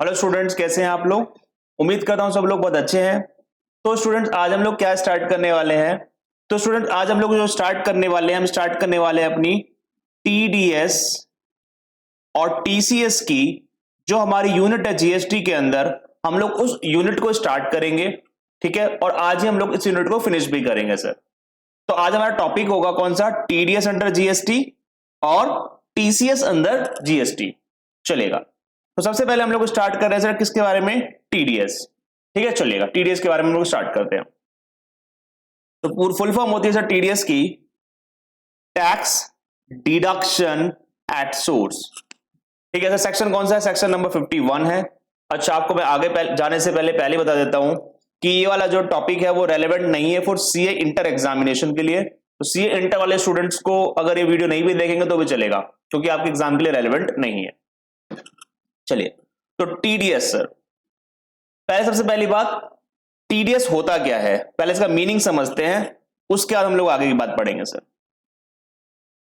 Hello students, कैसे हैं आप लोग। उम्मीद करता हूं सब लोग बहुत अच्छे हैं। तो स्टूडेंट्स, आज हम लोग क्या स्टार्ट करने वाले हैं। तो स्टूडेंट्स, आज हम लोग जो स्टार्ट करने वाले हैं, हम स्टार्ट करने वाले हैं अपनी टीडीएस और टीसीएस की जो हमारी यूनिट है जीएसटी के अंदर। हम लोग उस यूनिट को स्टार्ट करेंगे, ठीक है। और आज ही हम लोग इस यूनिट को फिनिश भी करेंगे सर। तो आज हमारा टॉपिक होगा कौन सा, टीडीएस अंडर जीएसटी और टीसीएस अंडर जीएसटी चलेगा। तो सबसे पहले हम लोग स्टार्ट कर रहे हैं सर किसके बारे में, टीडीएस। ठीक है, चलेगा, टीडीएस के बारे में हम लोग स्टार्ट करते हैं। तो फुल फॉर्म होती है सर टीडीएस की, टैक्स डिडक्शन एट सोर्स। ठीक है सर, सेक्शन कौन सा है, सेक्शन नंबर 51 है। अच्छा, आपको मैं आगे जाने से पहले बता देता हूं कि ये वाला जो टॉपिक है वो रेलेवेंट नहीं है फॉर सीए इंटर एग्जामिनेशन के लिए। तो सीए इंटर वाले स्टूडेंट्स को अगर ये वीडियो नहीं भी देखेंगे तो भी चलेगा, क्योंकि आपके एग्जाम के लिए रेलेवेंट नहीं है। चलिए, तो टीडीएस सर, पहले सबसे पहली बात, टीडीएस होता क्या है, पहले इसका मीनिंग समझते हैं, उसके बाद हम लोग आगे की बात पढ़ेंगे सर।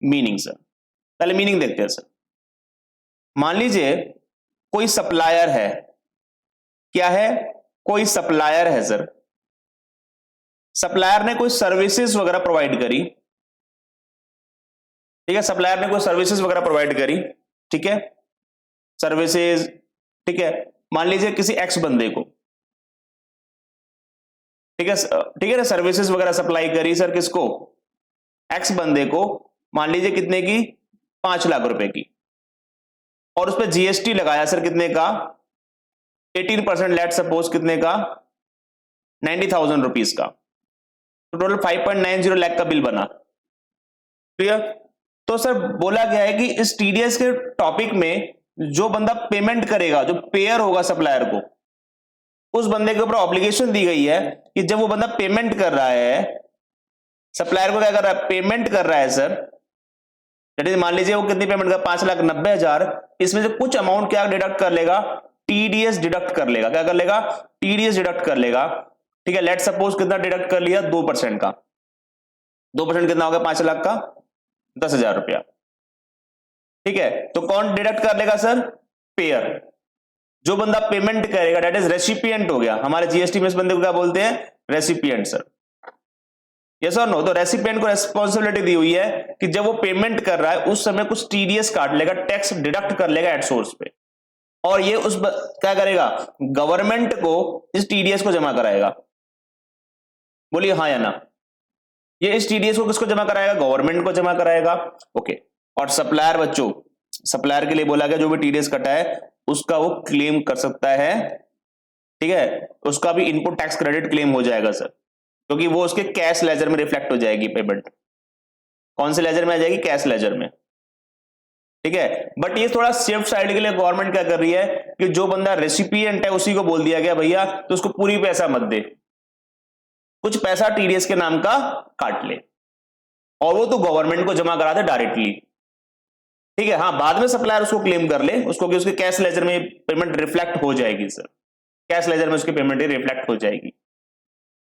मीनिंग सर, पहले मीनिंग देखते हैं सर। मान लीजिए कोई सप्लायर है, क्या है, कोई सप्लायर है सर। सप्लायर ने कोई सर्विसेज वगैरह प्रोवाइड करी, ठीक है, सप्लायर ने कोई सर्विसेज वगैरह प्रोवाइड करी, ठीक है, सर्विसेज, ठीक है। मान लीजिए किसी एक्स बंदे को, ठीक है ना, सर्विसेज वगैरह सप्लाई करी सर किसको, एक्स बंदे को। मान लीजिए कितने की, 5 लाख रुपए की, और उस पर जीएसटी लगाया सर कितने का, 18%, लेट सपोज कितने का, 90,000 रुपीज का। तो टोटल 5.90 लाख का बिल बना। क्लियर। तो सर बोला गया है कि इस टीडीएस के टॉपिक में जो बंदा पेमेंट करेगा, जो पेयर होगा सप्लायर को, उस बंदे के ऊपर ऑब्लिगेशन दी गई है कि जब वो बंदा पेमेंट कर रहा है, सप्लायर को क्या कर रहा है, पेमेंट कर रहा है सर, दैट इज मान लीजिए वो कितनी पेमेंट कर, 5,90,000, इसमें से कुछ अमाउंट क्या डिडक्ट कर लेगा, टीडीएस डिडक्ट कर लेगा। क्या कर लेगा, टीडीएस डिडक्ट कर लेगा। ठीक है, लेट सपोज कितना डिडक्ट कर लिया, 2% का। 2% कितना हो गया 5 लाख का, 10,000 रुपया। ठीक है, तो कौन डिडक्ट कर लेगा सर, पेयर। जो बंदा पेमेंट करेगा दैट इज रेसिपिएंट हो गया। हमारे जीएसटी में इस बंदे को क्या बोलते हैं, रेसिपिएंट सर। यस और नो। तो रेसिपिएंट को रेस्पॉन्सिबिलिटी दी हुई है कि जब वो पेमेंट कर रहा है उस समय कुछ टीडीएस काट लेगा, टैक्स डिडक्ट कर लेगा एट सोर्स पे, और ये क्या करेगा, गवर्नमेंट को इस टीडीएस को जमा कराएगा। बोलिए हाँ या ना। ये इस टीडीएस को किसको जमा कराएगा, गवर्नमेंट को जमा कराएगा। ओके। और सप्लायर बच्चों, सप्लायर के लिए बोला गया जो भी टीडीएस कटा है उसका वो क्लेम कर सकता है, ठीक है, उसका भी इनपुट टैक्स क्रेडिट क्लेम हो जाएगा सर, क्योंकि वो उसके कैश लेजर में रिफ्लेक्ट हो जाएगी पेमेंट। कौन से लेजर में आ जाएगी, कैश लेजर में। ठीक है, बट ये थोड़ा सेफ साइड के लिए गवर्नमेंट क्या कर रही है कि जो बंदा रेसिपिएंट है उसी को बोल दिया गया भैया तो उसको पूरी पैसा मत दे, कुछ पैसा टीडीएस के नाम का काट ले, और वो तो गवर्नमेंट को जमा करा दे डायरेक्टली। ठीक है, हाँ, बाद में सप्लायर उसको क्लेम कर ले, उसको कि उसके कैश लेजर में पेमेंट रिफ्लेक्ट हो जाएगी सर, कैश लेजर में उसकी पेमेंट रिफ्लेक्ट हो जाएगी।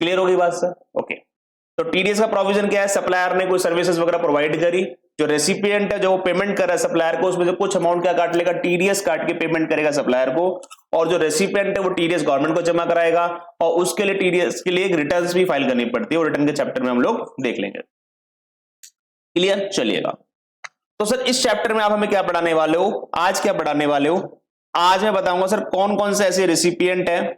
क्लियर होगी बात सर। ओके। तो टीडीएस का प्रोविजन क्या है, सप्लायर ने कोई सर्विसेज वगैरह प्रोवाइड करी, जो रेसिपिएंट है जो पेमेंट कर रहा है सप्लायर को, उसमें से कुछ अमाउंट क्या काट लेगा, टीडीएस काट के पेमेंट करेगा सप्लायर को, और जो रेसिपिएंट है वो टीडीएस गवर्नमेंट को जमा कराएगा, और उसके लिए टीडीएस के लिए एक रिटर्न भी फाइल करनी पड़ती है, और रिटर्न के चैप्टर में हम लोग देख लेंगे। क्लियर, चलिएगा। तो सर इस चैप्टर में आप हमें क्या पढ़ाने वाले हो, आज क्या पढ़ाने वाले हो, आज मैं बताऊंगा सर कौन कौन से ऐसे रेसिपिएंट है,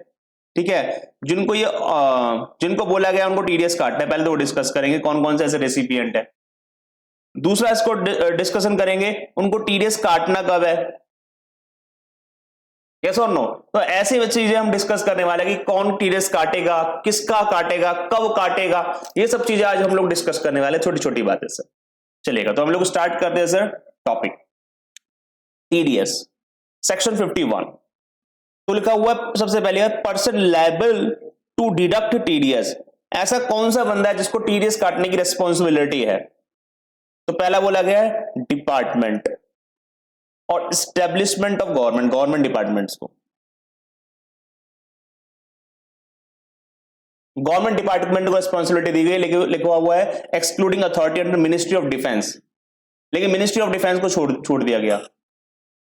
ठीक है, जिनको बोला गया उनको टीडीएस काटना है। पहले तो वो डिस्कस करेंगे कौन कौन से ऐसे रेसिपिएंट है। दूसरा इसको डिस्कशन करेंगे उनको टीडीएस काटना कब है, यस और नो। तो ऐसी चीजें हम डिस्कस करने वाले हैं कि कौन टीडीएस काटेगा, किसका काटेगा, कब काटेगा, ये सब चीजें आज हम लोग डिस्कस करने वाले, छोटी छोटी बातें सर। चलेगा, तो हम लोग स्टार्ट करते हैं सर टॉपिक टीडीएस, सेक्शन 51। तो लिखा हुआ है सबसे पहले, person liable to deduct TDS. ऐसा कौन सा बंदा है जिसको टीडीएस काटने की रिस्पॉन्सिबिलिटी है। तो पहला बोला गया है डिपार्टमेंट और establishment of government, government departments को, गवर्नमेंट डिपार्टमेंट को रिस्पॉन्सिबिलिटी दी गई, लेकिन लिखा हुआ है excluding authority under ministry of defence, लेकिन मिनिस्ट्री ऑफ डिफेंस को छोड़ दिया गया।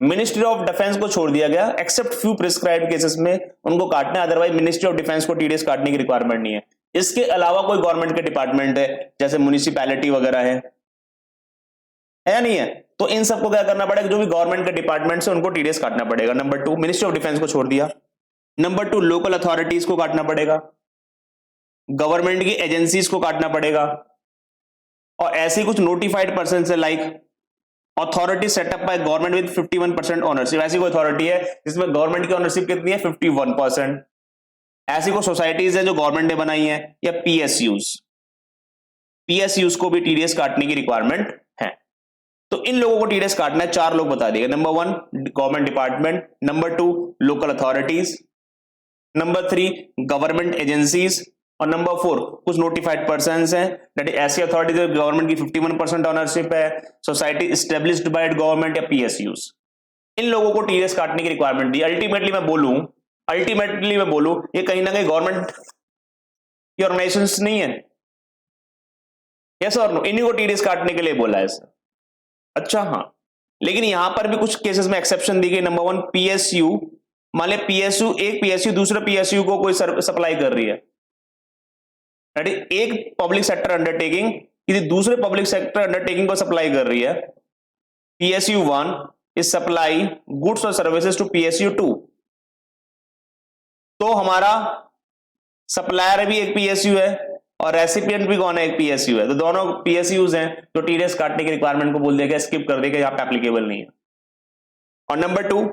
मिनिस्ट्री ऑफ डिफेंस को छोड़ दिया गया, एक्सेप्ट फ्यू प्रिस्क्राइब्ड केसेस में उनको काटना है, अदरवाइज मिनिस्ट्री ऑफ डिफेंस को टीडीएस काटने की रिक्वायरमेंट नहीं है। इसके अलावा कोई गवर्नमेंट के डिपार्टमेंट है जैसे म्युनिसिपैलिटी वगैरह है या नहीं है, तो इन सबको क्या करना पड़ेगा, जो भी गवर्नमेंट के डिपार्टमेंट से उनको टीडीएस काटना पड़ेगा। नंबर 2 मिनिस्ट्री ऑफ डिफेंस को छोड़ दिया। नंबर 2 लोकल अथॉरिटीज को काटना पड़ेगा, गवर्नमेंट की एजेंसीज को काटना पड़ेगा, और ऐसे कुछ नोटिफाइड पर्सन से like authority setup by government with 51% ownership. ऐसी कोई अथॉरिटी है जिसमें गवर्नमेंट की ओनरशिप कितनी है, 51%। ऐसी कोई सोसाइटीज है जो गवर्नमेंट ने बनाई है, या पीएसयूज को भी टीडीएस काटने की रिक्वायरमेंट है। तो इन लोगों को टीडीएस काटना है, 4 लोग बता दिए। Number 1 government department, number 2 local authorities, number 3 government agencies, और नंबर 4 कुछ नोटिफाइड पर्संस हैं, दैट इज ऐसी अथॉरिटी जो गवर्नमेंट की 51% ओनरशिप है, सोसाइटी एस्टेब्लिश्ड बाय गवर्नमेंट या पीएसयूज। इन लोगों को टीडीएस काटने की रिक्वायरमेंट दी। अल्टीमेटली मैं बोलूं ये कहीं ना कहीं गवर्नमेंट की ऑर्गेनाइजेशंस नहीं है, यस और नो, इन्हीं को टीडीएस काटने के लिए बोला है सर। अच्छा हाँ, लेकिन यहां पर भी कुछ केसेस में एक्सेप्शन दी गई। नंबर 1 पीएसयू, मान ले पीएसयू, एक पीएसयू दूसरे पीएसयू को कोई सप्लाई कर रही है, एक पब्लिक सेक्टर अंडरटेकिंग किसी दूसरे पब्लिक सेक्टर अंडरटेकिंग को सप्लाई कर रही है। पीएसयू 1 इज सप्लाई गुड्स और सर्विसेज टू पीएसयू 2, तो हमारा सप्लायर भी एक पीएसयू है और रेसिपिएंट भी कौन है, एक पीएसयू है, तो दोनों पीएसयूज हैं, तो टीडीएस काटने की रिक्वायरमेंट को बोल देगा, स्किप कर देगा, यहां पे एप्लीकेबल नहीं है। और number 2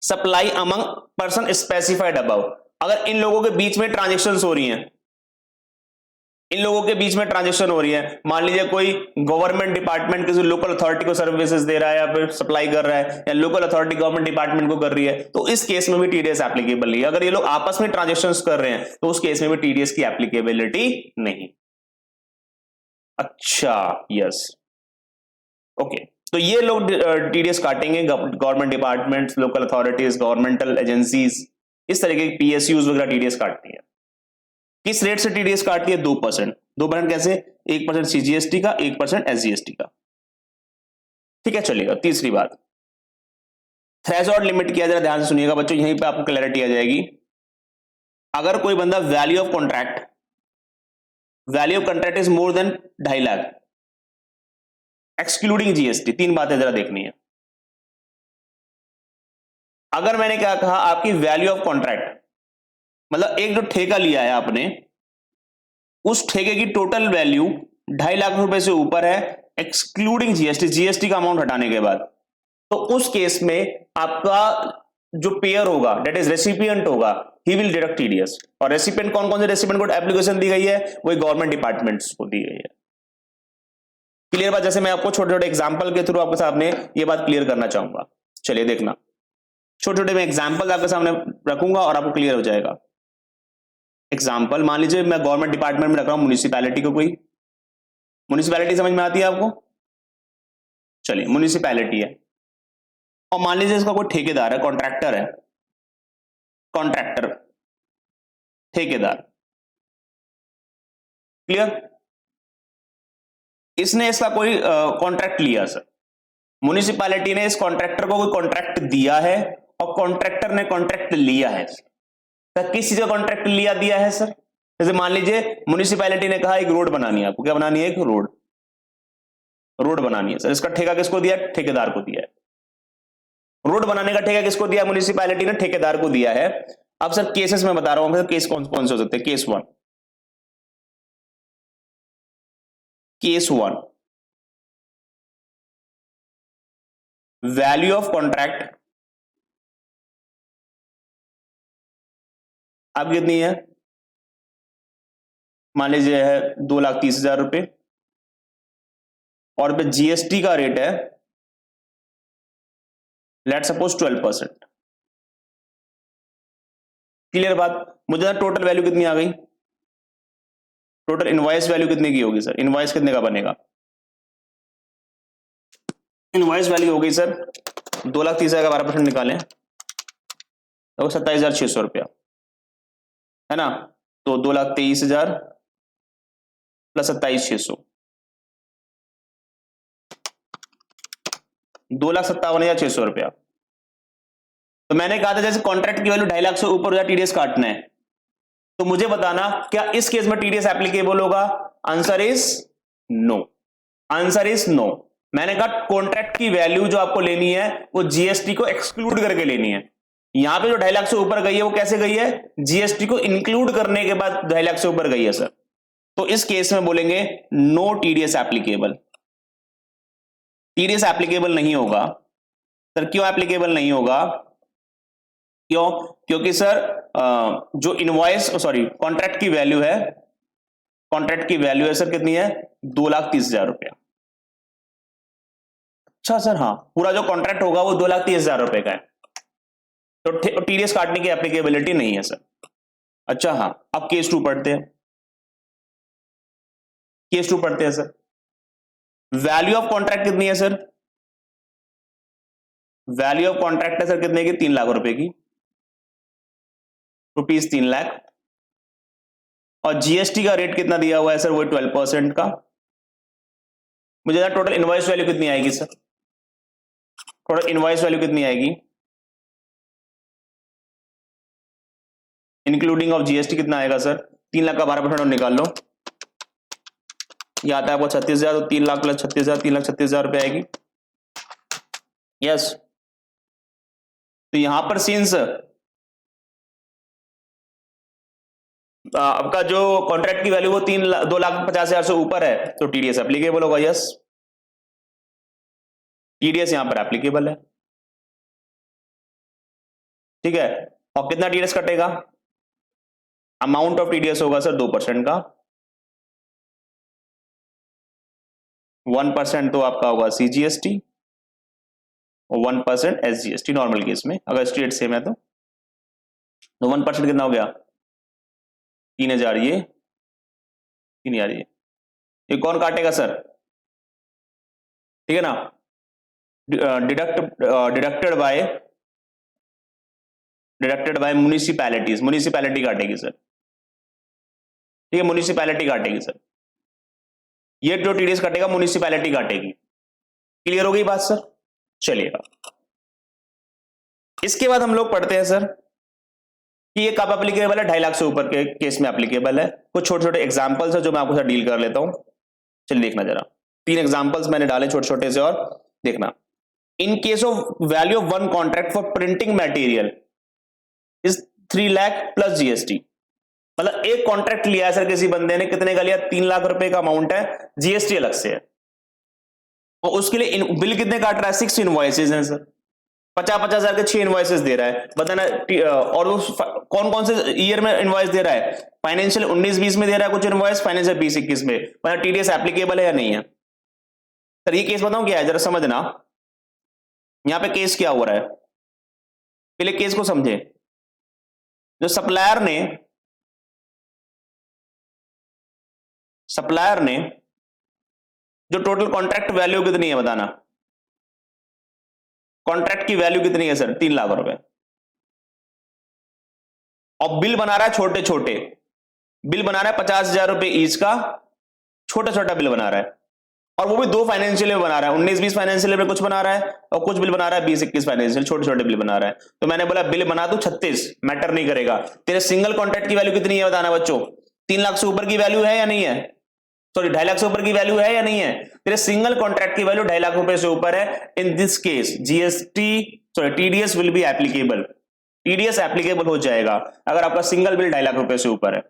supply among person specified above, अगर इन लोगों के बीच में ट्रांजेक्शंस हो रही हैं, मान लीजिए कोई गवर्नमेंट डिपार्टमेंट किसी लोकल अथॉरिटी को सर्विसेज दे रहा है या फिर सप्लाई कर रहा है, या लोकल अथॉरिटी गवर्नमेंट डिपार्टमेंट को कर रही है, तो इस केस में भी टीडीएस एप्लीकेबल नहीं है। अगर ये लोग आपस में ट्रांजेक्शंस कर रहे हैं तो उस केस में भी टीडीएस की एप्लीकेबिलिटी नहीं। अच्छा यस, ओके, तो ये लोग टीडीएस काटेंगे, government departments, local authorities, governmental agencies, इस तरीके की पीएसयूज वगैरह टीडीएस काटती है। किस रेट से टीडीएस काटती है, 2%। 2% कैसे, 1% सीजीएसटी का, 1% एसजीएसटी का, ठीक है चलेगा। तीसरी बात, थ्रेशोल्ड लिमिट किया, जरा ध्यान से सुनिएगा बच्चों, यहीं पे आपको क्लैरिटी आ जाएगी। अगर कोई बंदा value of contract is more than 2.5 lakh excluding GST, 3 बातें जरा देखनी है। अगर मैंने क्या कहा, आपकी वैल्यू ऑफ कॉन्ट्रैक्ट मतलब एक जो ठेका लिया है आपने, उस ठेके की टोटल वैल्यू 2.5 लाख रुपए से ऊपर है एक्सक्लूडिंग जीएसटी, जीएसटी का अमाउंट हटाने के बाद, तो उस केस में आपका जो पेयर होगा, दैट इज रेसिपिएंट होगा, ही विल डिडक्ट टीडीएस। और रेसिपिएंट कौन कौन से रेसिपिएंट को एप्लीकेशन दी गई है, वही गवर्नमेंट डिपार्टमेंट्स को दी गई है। क्लियर बात, जैसे मैं आपको छोटे छोटे एग्जांपल के थ्रू आपके सामने ये बात क्लियर करना चाहूंगा। चलिए देखना, छोटे छोटे मैं एग्जांपल आपके सामने रखूंगा और आपको क्लियर हो जाएगा। एग्जांपल मान लीजिए मैं गवर्नमेंट डिपार्टमेंट में रख रहा हूं म्युनिसिपैलिटी को, कोई म्युनिसिपैलिटी समझ में आती है आपको, चलिए म्युनिसिपैलिटी है, और मान लीजिए इसका कोई ठेकेदार है, कॉन्ट्रैक्टर है, कॉन्ट्रैक्टर ठेकेदार, क्लियर, इसने इसका कोई कॉन्ट्रैक्ट लिया सर, म्युनिसिपैलिटी ने इस कॉन्ट्रैक्टर को कोई कॉन्ट्रैक्ट दिया है और कॉन्ट्रैक्टर ने कॉन्ट्रैक्ट लिया है। सर किस चीज का कॉन्ट्रैक्ट लिया दिया है सर, जैसे मान लीजिए म्युनिसिपैलिटी ने कहा एक रोड बनानी है आपको, क्या बनानी है, एक रोड बनानी है सर, इसका ठेका किसको दिया, ठेकेदार को दिया है। रोड बनाने का ठेका किसको दिया, म्युनिसिपैलिटी ने ठेकेदार को दिया है। अब सर केसेस में बता रहा हूं, केस कौन कौन से हो सकते हैं। केस 1 वैल्यू ऑफ कॉन्ट्रैक्ट अब कितनी है, मान लीजिए है 2,30,000 रुपए, और पे जीएसटी का रेट है लेट सपोज 12%। क्लियर बात, मुझे टोटल वैल्यू कितनी आ गई, टोटल इनवॉइस वैल्यू कितने की होगी सर, इनवॉइस कितने का बनेगा, इनवॉइस वैल्यू हो गई सर 2,30,000 का 12% निकालें तो 27,600 रुपया है ना, तो 2,23,000 प्लस 27,600 2,57,600 रुपया। तो मैंने कहा था जैसे कॉन्ट्रैक्ट की वैल्यू 2.5 लाख से ऊपर या टीडीएस काटना है, तो मुझे बताना क्या इस केस में टीडीएस एप्लीकेबल होगा? Answer is no, answer is no. मैंने कहा कॉन्ट्रैक्ट की वैल्यू जो आपको लेनी है वो जीएसटी को एक्सक्लूड करके लेनी है। यहां पे जो 2.5 लाख से ऊपर गई है वो कैसे गई है? जीएसटी को इंक्लूड करने के बाद 2.5 लाख से ऊपर गई है सर। तो इस केस में बोलेंगे no TDS applicable. TDS applicable नहीं होगा सर। क्यों एप्लीकेबल नहीं होगा? क्यों? क्योंकि सर जो इनवॉइस कॉन्ट्रैक्ट की वैल्यू है, कॉन्ट्रैक्ट की वैल्यू है सर कितनी है? 2,30,000 रुपया। अच्छा सर, हाँ, पूरा जो कॉन्ट्रैक्ट होगा वो 2,30,000 रुपए का है, तो टीडीएस काटने की एप्लीकेबिलिटी नहीं है सर। अच्छा हाँ, अब केस 2 पढ़ते हैं। केस 2 पढ़ते हैं सर। वैल्यू ऑफ कॉन्ट्रैक्ट कितनी है सर? वैल्यू ऑफ कॉन्ट्रैक्ट है सर कितने की? 3 लाख रुपए की, रुपीज 3 लाख। और जीएसटी का रेट कितना दिया हुआ है सर? वो 12% का। मुझे टोटल इनवॉइस वैल्यू कितनी आएगी सर? टोटल इनवॉइस वैल्यू कितनी आएगी इंक्लूडिंग ऑफ जीएसटी? कितना आएगा सर? 3 लाख का 12% निकाल लो, यह आता है आपको 36,000। तो 3 लाख प्लस 36,000, 3,36,000 रुपए आएगी। यस, तो यहां पर सिंस आपका जो कॉन्ट्रैक्ट की वैल्यू वो 2,50,000 से ऊपर है, तो टीडीएस एप्लीकेबल होगा। यस, टीडीएस यहां पर एप्लीकेबल है, ठीक है। और कितना टीडीएस कटेगा? अमाउंट ऑफ टीडीएस होगा सर 2% का, 1% तो आपका होगा सीजीएसटी और 1% एसजीएसटी नॉर्मल केस में, अगर स्टेट सेम है तो 1% कितना हो गया? 3,000। ये 3,000। ये कौन काटेगा सर? ठीक है ना, डिडक्टेड बाय म्युनिसिपैलिटीज। म्युनिसिपैलिटी काटेगी सर, ठीक है, म्युनिसिपैलिटी काटेगी सर। ये जो टीडीएस कटेगा म्युनिसिपैलिटी काटेगी। क्लियर हो गई बात सर? चलिएगा, इसके बाद हम लोग पढ़ते हैं सर कि ये कब एप्लीकेबल है? 2.5 लाख से ऊपर के केस में एप्लीकेबल है। कुछ छोटे छोटे एग्जांपल्स है जो मैं आपको साथ डील कर लेता हूं। चलिए देखना जरा, 3 एग्जांपल्स मैंने डाले छोटे छोटे से, और देखना। In case of value of one contract for printing material is 3 lakh plus GST. मतलब एक कॉन्ट्रैक्ट लिया है सर किसी बंदे ने, कितने का लिया? 3 लाख रुपए का अमाउंट है, जीएसटी अलग से है, और उसके लिए बिल कितने काट रहा है? 6 इनवॉइसेस हैं सर, 50-50 हजार के 6 इनवॉइसेस दे रहा है। बताना और वो कौन कौन से ईयर में इनवॉइस दे रहा है? फाइनेंशियल 19-20 में दे रहा है कुछ इनवॉइस, फाइनेंशियल 20-21 में। मतलब टीडीएस एप्लीकेबल है या नहीं है सर? ये केस बताऊं क्या है, जरा समझना। यहां पे केस क्या हो रहा है, पहले केस को समझे। जो सप्लायर ने जो टोटल कॉन्ट्रैक्ट वैल्यू कितनी है बताना? कॉन्ट्रैक्ट की वैल्यू कितनी है सर? 3 लाख रुपए। और बिल बना रहा है छोटे छोटे, बिल बना रहा है 50,000 रुपए ईच का, छोटा छोटा बिल बना रहा है, और वो भी 2 फाइनेंशियल में बना रहा है। 19-20 फाइनेंशियल में कुछ बना रहा है, और कुछ बिल बना रहा है 20-21 फाइनेंशियल, छोटे छोटे बिल बना रहा है। तो मैंने बोला बिल बना तू 36, मैटर नहीं करेगा। तेरे सिंगल कॉन्ट्रैक्ट की वैल्यू कितनी है बताना बच्चों? 3 लाख से ऊपर की वैल्यू है या नहीं है? सॉरी, 2.5 लाख से ऊपर की वैल्यू है या नहीं है? तेरे सिंगल कॉन्ट्रैक्ट की वैल्यू 2.5 लाख रुपए से ऊपर है, in this case TDS will be applicable. TDS applicable हो जाएगा अगर आपका सिंगल बिल 2.5 लाख रुपए से ऊपर है,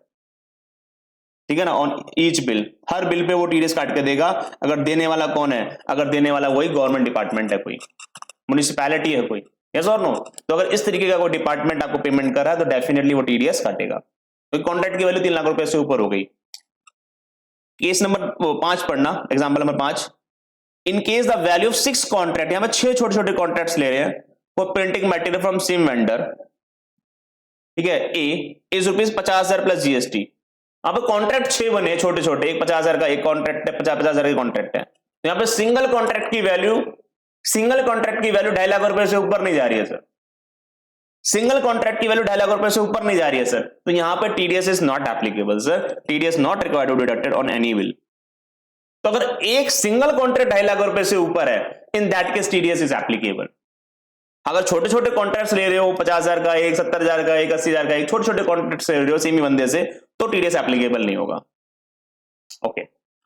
ठीक है ना। On each bill, her bill pay वो टीडीएस काट के देगा। अगर देने वाला कौन है? अगर देने वाला वही गवर्नमेंट डिपार्टमेंट है, कोई म्युनिसिपैलिटी है कोई, यस और नो। तो अगर इस तरीके का कोई डिपार्टमेंट आपको पेमेंट कर रहा है तो डेफिनेटली वो टीडीएस काटेगा, तो कॉन्ट्रैक्ट की वैल्यू 3 लाख रुपए से ऊपर हो गई। केस नंबर 5 पढ़ना, example number 5। In case the value of 6 contract, यहां पे 6 छोटे छोटे कॉन्ट्रैक्ट्स ले रहे हैं for printing material from same vendor, ठीक है, ए इज ₹50,000 प्लस जीएसटी। यहां पे कॉन्ट्रैक्ट 6 बने छोटे छोटे, एक 50,000 का एक कॉन्ट्रैक्ट है, 50,000 का कॉन्ट्रैक्ट है। तो यहां पे सिंगल कॉन्ट्रैक्ट की वैल्यू 2.5 लाख रुपए से ऊपर नहीं जा रही है सर। सिंगल कॉन्ट्रैक्ट की वैल्यू 2.5 लाख रुपए से ऊपर नहीं जा रही है सर, तो यहां पर TDS is not applicable sir. TDS not required to deducted on any bill. तो अगर एक सिंगल कॉन्ट्रैक्ट 2.5 लाख रुपए से ऊपर है in that case TDS is applicable. अगर छोटे छोटे कॉन्ट्रैक्ट्स ले रहे हो 50,000 का एक, 70,000 का एक, 80,000 का एक, छोटे छोटे कॉन्ट्रैक्ट्स ले रहे हो सेमी बंदे से, तो टीडीएस एप्लीकेबल नहीं होगा। ओके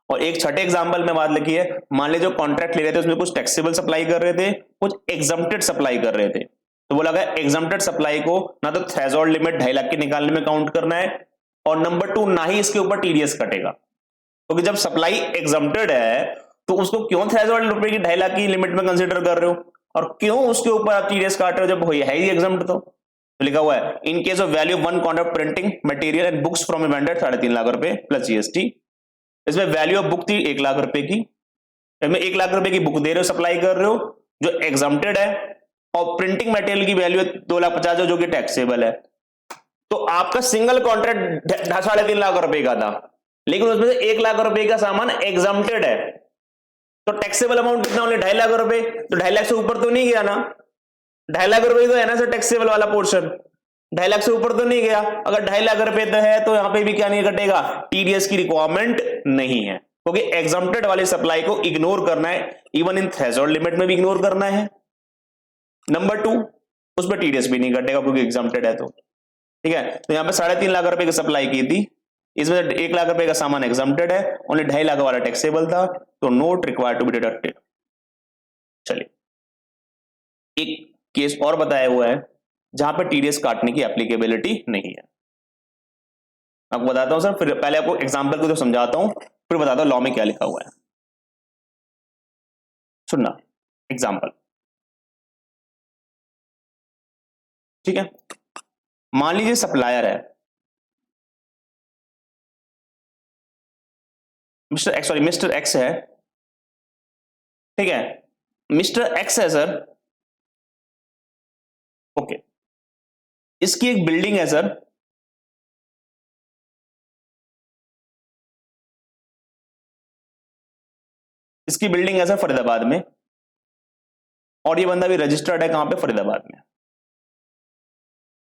और एक छठे एग्जांपल में बात लिखी है, मान लीजिए जो कॉन्ट्रैक्ट ले रहे थे उसमें कुछ टैक्सेबल सप्लाई कर रहे थे, कुछ एग्जम्प्टेड सप्लाई कर रहे थे, तो बोला गया एग्जम्प्टेड सप्लाई को ना तो थ्रेशोल्ड लिमिट 2.5 लाख के निकालने में काउंट करना है, और नंबर 2 ना ही इसके ऊपर टीडीएस कटेगा, क्योंकि जब सप्लाई एग्जम्प्टेड है तो उसको क्यों थ्रेशोल्ड रुपए की 2.5 लाख की लिमिट में कंसीडर कर रहे हो, और क्यों उसके ऊपर आप टीडीएस काट रहे हो जब है ही एग्जम्प्ट। तो लिखा हुआ है in case of value of one contract printing material and books from a vendor 3.5 lakh रुपए प्लस जीएसटी। इसमें वैल्यू ऑफ बुक थी 1 लाख रुपए की, इसमें 1 लाख रुपए की बुक दे रहे हो, सप्लाई कर रहे हो जो एग्जम्प्टेड है, और प्रिंटिंग मटेरियल की वैल्यू 2,50,000 जो कि टैक्सेबल है। तो आपका सिंगल कॉन्ट्रैक्ट 3.5 लाख रुपए का था, लेकिन उसमें से 1 लाख रुपए का सामान एग्जम्प्टेड है, तो टैक्सेबल अमाउंट कितना होने 2.5 लाख रुपए, तो 2.5 लाख से ऊपर तो नहीं गया ना, 2.5 लाख रुपए तो है ना सर टैक्सेबल वाला पोर्शन, 2.5 लाख से ऊपर तो नहीं गया। अगर 2.5 लाख रुपए तो है तो यहां पे भी क्या नहीं कटेगा, टीडीएस की रिक्वायरमेंट नहीं है, क्योंकि एग्जम्प्टेड वाली सप्लाई को इग्नोर करना है, इवन इन थ्रेशोल्ड लिमिट में भी इग्नोर करना है। नंबर 2 उसमें टीडीएस भी नहीं कटेगा क्योंकि एग्जम्प्टेड है। तो ठीक है, तो यहां पे 3.5 लाख रुपए की सप्लाई की थी, इसमें 1 लाख रुपए का सामान एग्जम्प्टेड है, ओनली 2.5 लाख वाला टैक्सेबल था, तो not required to be deducted. चलिए एक केस और बताया हुआ है जहां पर टीडीएस काटने की एप्लीकेबिलिटी नहीं है। आपको बताता हूं सर, फिर पहले आपको एग्जांपल को तो समझाता हूं, फिर बताता हूं लॉ में क्या लिखा हुआ है। सुनना एग्जांपल, ठीक है। मान लीजिए सप्लायर है मिस्टर एक्स है, ठीक है, मिस्टर एक्स है सर, ओके, इसकी एक बिल्डिंग है सर, इसकी बिल्डिंग है सर फरीदाबाद में, और ये बंदा भी रजिस्टर्ड है कहां पे, फरीदाबाद में।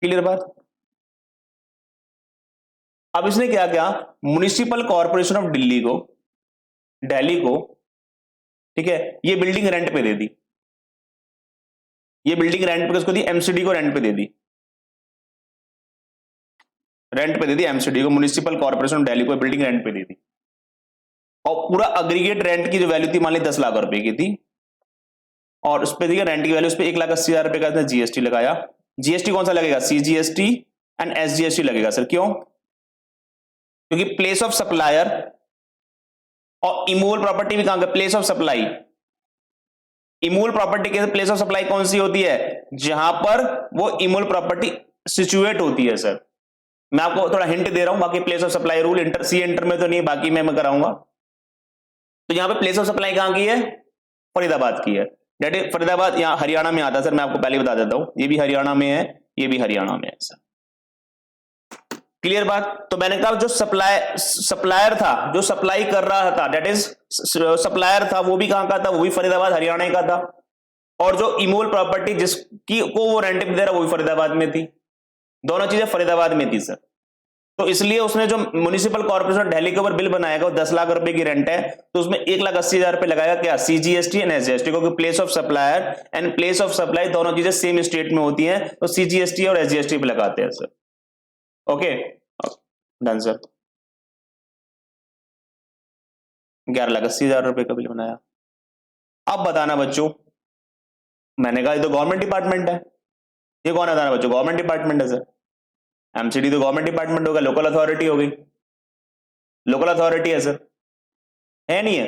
क्लियर बात। अब इसने क्या किया, म्युनिसिपल कॉर्पोरेशन ऑफ दिल्ली को ठीक है, ये बिल्डिंग रेंट पे दे दी, ये बिल्डिंग रेंट पे किसको दी, एमसीडी को रेंट पे दे दी, एमसीडी को, म्युनिसिपल कॉर्पोरेशन ऑफ दिल्ली को बिल्डिंग रेंट पे दे दी, और पूरा अग्रीगेट रेंट की जो वैल्यू थी मान ली 10 लाख रुपए की थी, और उस पर रेंट की वैल्यू उस पर 1,80,000 रुपए का जीएसटी लगाया। जीएसटी कौन सा लगेगा, सीजीएसटी एंड एसजीएसटी लगेगा सर, क्यों, क्योंकि प्लेस ऑफ सप्लायर और इमूवेबल प्रॉपर्टी भी कहां का, place of supply, immovable property के प्लेस ऑफ सप्लाई कौन सी होती है, जहां पर वो इमूवेबल प्रॉपर्टी सिचुएट होती है सर। मैं आपको थोड़ा हिंट दे रहा हूं, बाकी place of supply rule inter में तो नहीं, बाकी मैं कराऊंगा। तो यहां पे प्लेस ऑफ सप्लाई कहां की है, फरीदाबाद की है, डेट इज फरीदाबाद, यहां हरियाणा में आता है सर, मैं आपको पहले बता देता हूं, ये भी हरियाणा में है, ये भी हरियाणा में है सर। क्लियर बात। तो मैंने कहा जो सप्लायर था, जो सप्लाई कर रहा था, डेट इज सप्लायर था, वो भी कहां का था, वो भी फरीदाबाद हरियाणा का था, और जो इमूवेबल प्रॉपर्टी जिसकी को वो रेंट पे दे रहा वो भी फरीदाबाद में थी, दोनों चीजें फरीदाबाद में थी सर। तो इसलिए उसने जो म्युनिसिपल कॉर्पोरेशन दिल्ली के ऊपर बिल बनाएगा वो 10 लाख रुपए की रेंट है, तो उसमें 1,80,000 रुपए लगाएगा क्या, सीजीएसटी एंड एसजीएसटी, क्योंकि place of supplier and place of supply दोनों चीजें सेम स्टेट में होती हैं, तो सीजीएसटी और एसजीएसटी पे लगाते हैं सर। ओके डन सर, 11,80,000 रुपए का बिल बनाया। अब बताना बच्चों, मैंने कहा ये तो गवर्नमेंट डिपार्टमेंट है, ये कौन है बताना बच्चों, गवर्नमेंट डिपार्टमेंट है सर, एमसीडी तो गवर्नमेंट डिपार्टमेंट होगा, लोकल अथॉरिटी हो गई, लोकल अथॉरिटी है सर, है नहीं है।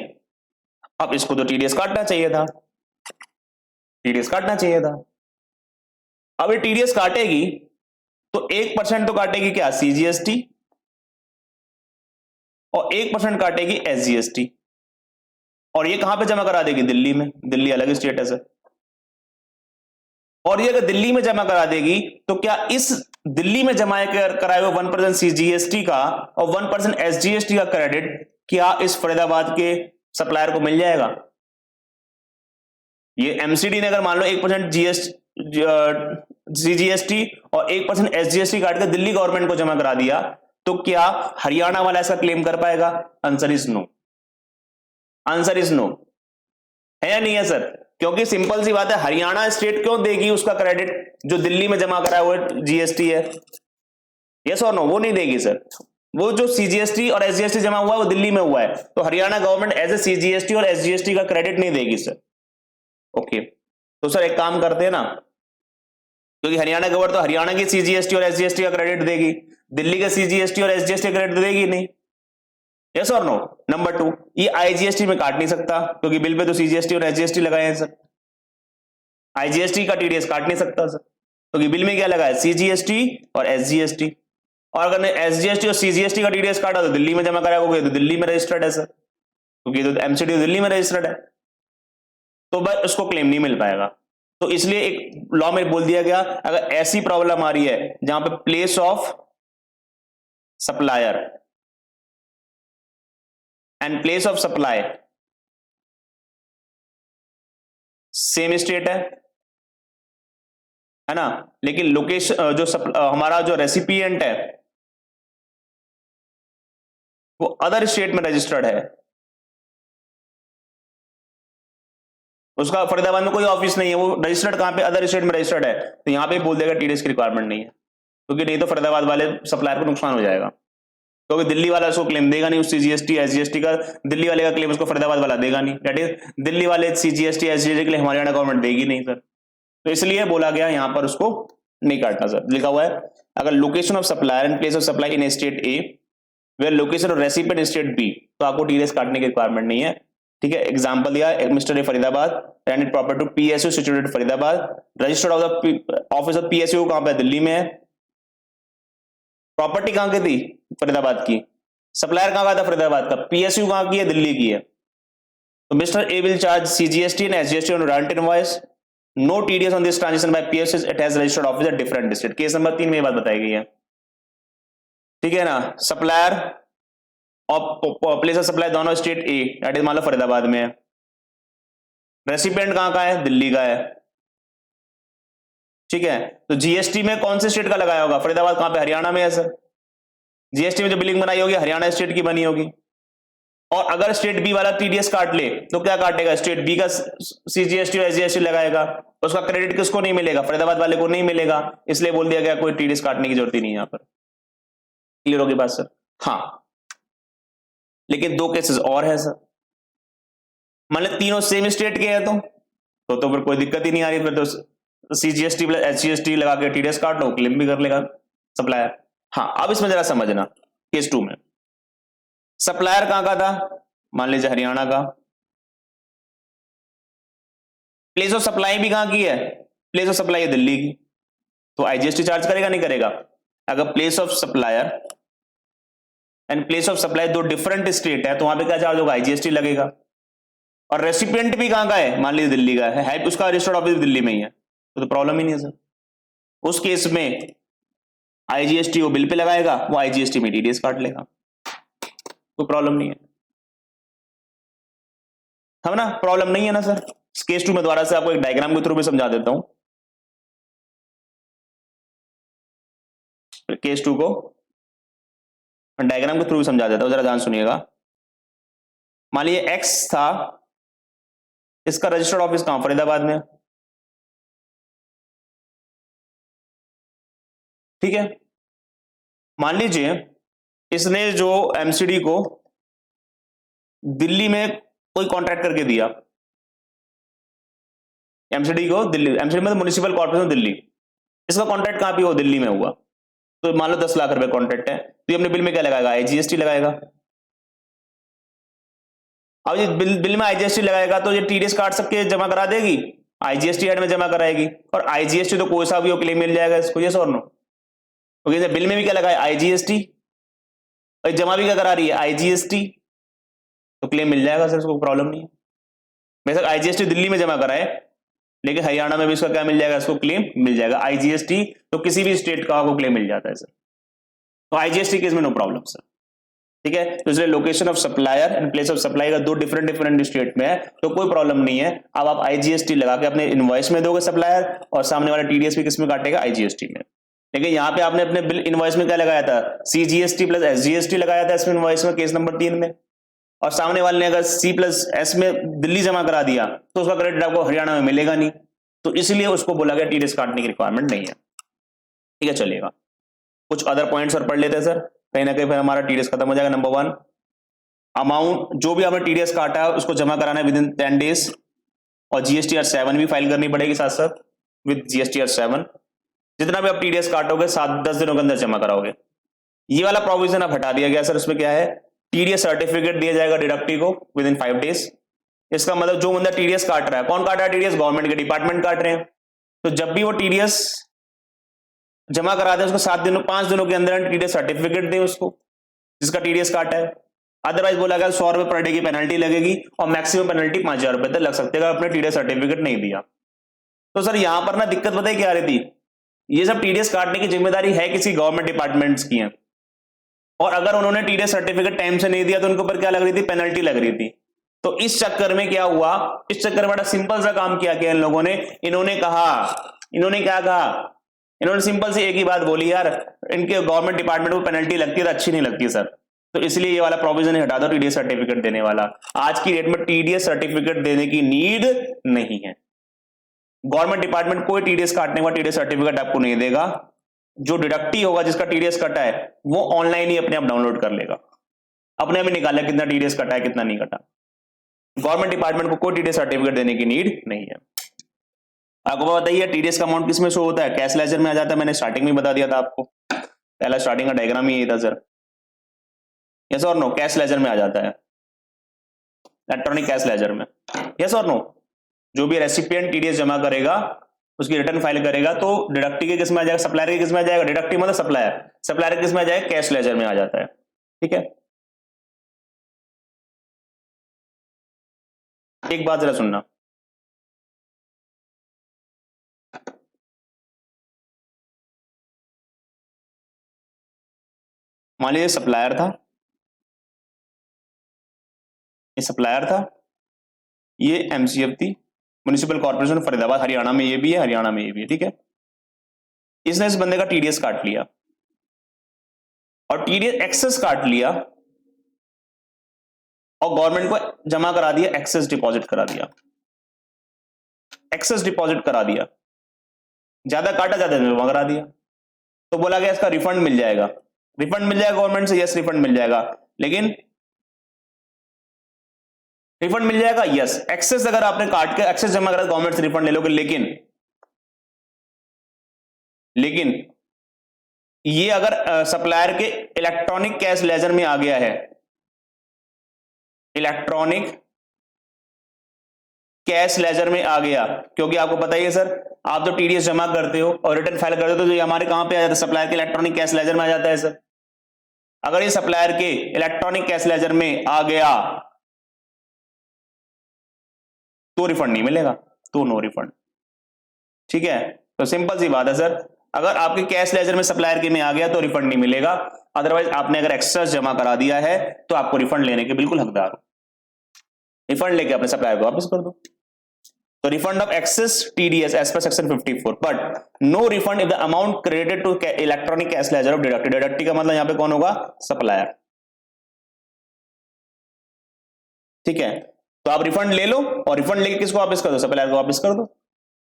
अब इसको तो टीडीएस काटना चाहिए था, टीडीएस काटना चाहिए था। अब ये टीडीएस काटेगी तो 1% तो काटेगी क्या, सीजीएसटी, और 1% काटेगी एसजीएसटी, और ये कहां पे जमा करा देगी, दिल्ली में, दिल्ली अलग स्टेट है सर। और ये अगर दिल्ली में जमा करा देगी तो क्या इस दिल्ली में जमा कराए हुए 1% सीजीएसटी का और 1% एसजीएसटी का क्रेडिट क्या इस फरीदाबाद के सप्लायर को मिल जाएगा। ये एमसीडी ने अगर मान लो 1% सीजीएसटी और 1% एसजीएसटी काट कर दिल्ली गवर्नमेंट को जमा करा दिया, तो क्या हरियाणा वाला ऐसा क्लेम कर पाएगा, answer is no, answer is no, है या नहीं है सर। क्योंकि सिंपल सी बात है, हरियाणा स्टेट क्यों देगी उसका क्रेडिट, जो दिल्ली में जमा करा है वो जीएसटी है, यस और नो, वो नहीं देगी सर। वो जो सीजीएसटी और एसजीएसटी जमा हुआ है वो दिल्ली में हुआ है, तो Haryana government as a CGST और एसजीएसटी का क्रेडिट नहीं देगी सर। ओके, तो सर एक काम करते हैं ना, क्योंकि हरियाणा गवर्नमेंट तो हरियाणा की सीजीएसटी और एसजीएसटी का क्रेडिट देगी, दिल्ली का सीजीएसटी और एसजीएसटी क्रेडिट देगी नहीं, यस और नो। नंबर 2, ये आईजीएसटी में काट नहीं सकता क्योंकि बिल पे तो सीजीएसटी और एसजीएसटी लगाए हैं सर। आईजीएसटी का टीडीएस काट नहीं सकता सर, क्योंकि बिल में क्या लगा है, सीजीएसटी और एसजीएसटी। और अगर एसजीएसटी और सीजीएसटी का टीडीएस काटा तो दिल्ली में जमा कराओगे, तो दिल्ली में रजिस्टर्ड है सर, क्योंकि तो एमसीडी दिल्ली में रजिस्टर्ड है, तो भाई उसको क्लेम नहीं मिल पाएगा। तो इसलिए एक लॉ में बोल दिया गया, अगर ऐसी प्रॉब्लम आ रही है जहां पे place of supplier and place of supply same state है ना, लेकिन लोकेशन जो हमारा जो रेसिपिएंट है वो अदर स्टेट में रजिस्टर्ड है, उसका फरीदाबाद में कोई ऑफिस नहीं है, वो रजिस्टर्ड कहां पे, अदर स्टेट में रजिस्टर्ड है, तो यहां पे बोल देगा टीडीएस की रिक्वायरमेंट नहीं है, क्योंकि नहीं तो फरीदाबाद वाले सप्लायर को नुकसान हो जाएगा, क्योंकि दिल्ली वाला उसको क्लेम देगा नहीं, उस सीजीएसटी एसजीएसटी का दिल्ली वाले का क्लेम उसको फरीदाबाद वाला देगा नहीं, दैट इज दिल्ली वाले सीजीएसटी एसजीएसटी के लिए हरियाणा गवर्नमेंट देगी नहीं सर। तो इसलिए बोला गया यहां पर उसको नहीं काटना सर। लिखा हुआ है, अगर location of supplier and place of supply in state A where location of recipient state B, तो आपको टीडीएस काटने की रिक्वायरमेंट नहीं है, ठीक है। एग्जांपल दिया, mister A Faridabad rented property to PSU situated Faridabad, registered of the office of PSU कहां पे, दिल्ली में है, प्रॉपर्टी कहां की थी, फरीदाबाद की, सप्लायर कहां का था, फरीदाबाद का, पीएसयू कहां की है, दिल्ली की है, तो mister A will charge CGST and SGST on rent invoice, no TDS on this transaction by PSU, it has registered office at different state. Case number 3 में ये बात बताई गई है, ठीक है ना। सप्लायर और प्लेस ऑफ सप्लाई दोनों स्टेट ए, दैट इज मान लो फरीदाबाद में है, रेसिपिएंट कहां का है, दिल्ली का है, ठीक है। तो जीएसटी में कौन से स्टेट का लगाया होगा, फरीदाबाद कहां पे, हरियाणा में है सर, जीएसटी में जो बिलिंग बनाई होगी हरियाणा स्टेट की बनी होगी, और अगर स्टेट बी वाला टीडीएस काट ले तो क्या काटेगा, स्टेट बी का सीजीएसटी और एसजीएसटी लगाएगा, उसका क्रेडिट किसको नहीं मिलेगा, फरीदाबाद वाले को नहीं मिलेगा, इसलिए बोल दिया गया कोई टीडीएस काटने की जरूरत ही नहीं है यहां पर। क्लियर होगी बात सर। हाँ, लेकिन 2 केसेस और है सर, मान लो तीनों सेम स्टेट के हैं तो फिर कोई दिक्कत ही नहीं आ रही, फिर तो सीजीएसटी प्लस एचजीएसटी लगा के टीडीएस काट लो, क्लेम भी कर लेगा सप्लायर। हाँ, अब इसमें जरा समझना, केस 2 में सप्लायर कहां का था, मान लीजिए हरियाणा का, प्लेस ऑफ सप्लाई भी कहां की है, प्लेस ऑफ सप्लाई है दिल्ली की, तो आईजीएसटी चार्ज करेगा नहीं करेगा। अगर place of supplier and place of supply 2 different state है तो वहां पे क्या चार्ज होगा, आईजीएसटी लगेगा। और रेसिपिएंट भी कहां का है, मान लीजिए दिल्ली का है, उसका रजिस्टर्ड ऑफिस दिल्ली में ही है, तो प्रॉब्लम ही नहीं है सर। उस केस में आईजीएसटी वो बिल पे लगाएगा, वो आईजीएसटी में टीडीएस काट लेगा, कोई प्रॉब्लम नहीं है, हम ना, प्रॉब्लम नहीं है ना सर। केस 2 में दोबारा से आपको एक डायग्राम के थ्रू भी समझा देता हूं, केस 2 को डायग्राम के थ्रू समझा देता हूं, जरा ध्यान सुनिएगा। मान लीजिए एक्स था, इसका रजिस्टर्ड ऑफिस कहां, फरीदाबाद में, ठीक है। मान लीजिए इसने जो एमसीडी को दिल्ली में कोई कॉन्ट्रैक्ट करके दिया, एमसीडी को दिल्ली, एमसीडी मतलब म्युनिसिपल कॉर्पोरेशन दिल्ली, इसका कॉन्ट्रैक्ट कहां पे हो, दिल्ली में हुआ, तो मान लो 10 लाख रुपए कॉन्ट्रैक्ट है, तो ये अपने बिल में क्या लगाएगा, आईजीएसटी लगाएगा। अब ये बिल में आईजीएसटी लगाएगा तो ये टीडीएस काट सबके जमा करा देगी, आईजीएसटी हेड में जमा कराएगी, और आईजीएसटी तो कोई सा भी हो क्लेम मिल जाएगा इसको, यस और नो। ओके, बिल में भी क्या लगा है, आईजीएसटी, और जमा भी क्या करा रही है, आईजीएसटी, तो क्लेम मिल जाएगा सर, इसको प्रॉब्लम नहीं है। बेशक आईजीएसटी दिल्ली में जमा कराए, लेकिन हरियाणा में भी इसका क्या मिल जाएगा, इसको क्लेम मिल जाएगा। आईजीएसटी तो किसी भी स्टेट का को क्लेम मिल जाता है सर, तो आईजीएसटी केस में नो प्रॉब्लम सर, ठीक है। तो इसलिए location of supplier and place of supply का 2 डिफरेंट स्टेट में है तो कोई प्रॉब्लम नहीं है। अब आप आईजीएसटी लगा के अपने इनवॉइस में दोगे सप्लायर, और सामने वाला टीडीएस भी किसमें काटेगा, आईजीएसटी में। लेकिन यहाँ पे आपने अपने बिल इनवॉइस में क्या लगाया था, सीजीएसटी प्लस एसजीएसटी लगाया था इसमें इनवॉइस में, केस नंबर 3 में, और सामने वाले ने अगर C+S में दिल्ली जमा करा दिया तो उसका क्रेडिट आपको हरियाणा में मिलेगा नहीं, तो इसलिए उसको बोला गया टीडीएस काटने की रिक्वायरमेंट नहीं है। ठीक है, चलेगा। कुछ अदर पॉइंट्स और पढ़ लेते हैं सर, कहीं ना कहीं फिर हमारा टीडीएस खत्म हो जाएगा। नंबर 1, अमाउंट जो भी आपने टीडीएस काटा है उसको जमा कराना है विद इन 10 डेज, और GSTR 7 भी फाइल करनी पड़ेगी साथ साथ विद GSTR 7। जितना भी आप टीडीएस काटोगे 7-10 दिनों के अंदर जमा कराओगे। ये वाला प्रोविजन अब हटा दिया गया सर। उसमें क्या है, टीडीएस सर्टिफिकेट दिया जाएगा डिडक्टी को विद इन 5 डेज। इसका मतलब जो बंदा टीडीएस काट रहा है, कौन काट रहा है टीडीएस, गवर्नमेंट के डिपार्टमेंट काट रहे हैं, तो जब भी वो टीडीएस जमा करा दे उसको 5 दिनों के अंदर टीडीएस सर्टिफिकेट दे उसको जिसका टीडीएस काटा है। अदरवाइज बोला गया 100 रुपए पर डे की पेनल्टी लगेगी और मैक्सिमम पेनल्टी 5,000 रुपए तक लग सकते हैं अगर आपने टीडीएस सर्टिफिकेट नहीं दिया। तो सर यहां पर ना दिक्कत बताइए क्या आ रही थी, ये सब टीडीएस काटने की जिम्मेदारी है किसी गवर्नमेंट डिपार्टमेंट्स की है, और अगर उन्होंने टीडीएस सर्टिफिकेट टाइम से नहीं दिया तो उनके ऊपर क्या लग रही थी, पेनल्टी लग रही थी। तो इस चक्कर में क्या हुआ, इस चक्कर में बड़ा सिंपल सा काम किया इन लोगों ने। इन्होंने क्या कहा, इन्होंने सिंपल सी एक ही बात बोली, यार इनके गवर्नमेंट डिपार्टमेंट को पेनल्टी लगती है तो अच्छी नहीं लगती सर, तो इसलिए ये वाला प्रोविजन हटा दो टीडीएस सर्टिफिकेट देने वाला। आज की डेट में टीडीएस सर्टिफिकेट देने की नीड नहीं है। गवर्नमेंट डिपार्टमेंट कोई टीडीएस काटने का टीडीएस सर्टिफिकेट आपको नहीं देगा। जो डिडक्टी होगा जिसका टीडीएस कटा है वो ऑनलाइन ही अपने आप डाउनलोड कर लेगा, अपने आप ही निकालेगा कितना टीडीएस कटा है कितना नहीं कटा। गवर्नमेंट डिपार्टमेंट को कोई टीडीएस सर्टिफिकेट देने की नीड नहीं है। आपको बताइए टीडीएस का अमाउंट किसमें शो होता है, कैश लेजर में आ जाता है। मैंने स्टार्टिंग में बता दिया था आपको, पहला स्टार्टिंग का डायग्राम ही यही था सर। यस और नो, कैश लेजर में आ जाता है, इलेक्ट्रॉनिक कैश लेजर में। यस और नो, जो भी रेसिपिएंट टीडीएस जमा करेगा उसकी रिटर्न फाइल करेगा तो डिडक्टी के किस में आ जाएगा, सप्लायर के किस में आ जाएगा, डिडक्टी मतलब सप्लायर, सप्लायर के किस में आ जाएगा, कैश लेजर में आ जाता है। ठीक है, एक बात जरा सुनना, मान लीजिए सप्लायर था, ये सप्लायर था, ये एमसीएफ थी, म्युनिसिपल कॉर्पोरेशन फरीदाबाद, हरियाणा में ये भी है, हरियाणा में ये भी है। ठीक है, इसने इस बंदे का टीडीएस काट लिया और टीडीएस एक्सेस काट लिया और गवर्नमेंट को जमा करा दिया, एक्सेस डिपॉजिट करा दिया, एक्सेस डिपॉजिट करा दिया, ज्यादा काटा ज्यादा जमा करा दिया, तो बोला गया इसका रिफंड मिल जाएगा। रिफंड मिल जाएगा गवर्नमेंट से, यस रिफंड मिल जाएगा, लेकिन रिफंड मिल जाएगा यस। एक्सेस अगर आपने काट के एक्सेस जमा करा गवर्नमेंट से रिफंड ले लोगे, लेकिन ये अगर सप्लायर के इलेक्ट्रॉनिक कैश लेजर में आ गया है, इलेक्ट्रॉनिक कैश लेजर में आ गया, क्योंकि आपको पता ही है सर, आप तो टीडीएस जमा करते हो और रिटर्न फाइल करते हो तो ये हमारे कहां पे आ जाता है, सप्लायर के इलेक्ट्रॉनिक कैश लेजर में आ जाता है सर। अगर ये सप्लायर के इलेक्ट्रॉनिक कैश लेजर में आ गया तो रिफंड नहीं मिलेगा, तो नो रिफंड। ठीक है, तो सिंपल सी बात है सर, अगर आपके कैश लेजर में सप्लायर के में आ गया तो रिफंड नहीं मिलेगा, अदरवाइज आपने अगर एक्सेस जमा करा दिया है तो आपको रिफंड लेने के बिल्कुल हकदार हो, रिफंड लेके अपने सप्लायर को वापस कर दो। तो refund of excess TDS as per section 54, but no refund if the amount credited to electronic cash ledger of deductee. Deductee का मतलब यहां पे कौन होगा, सप्लायर। ठीक है, तो आप रिफंड ले लो और रिफंड लेके किसको वापस कर दो, सप्लायर को वापस कर दो,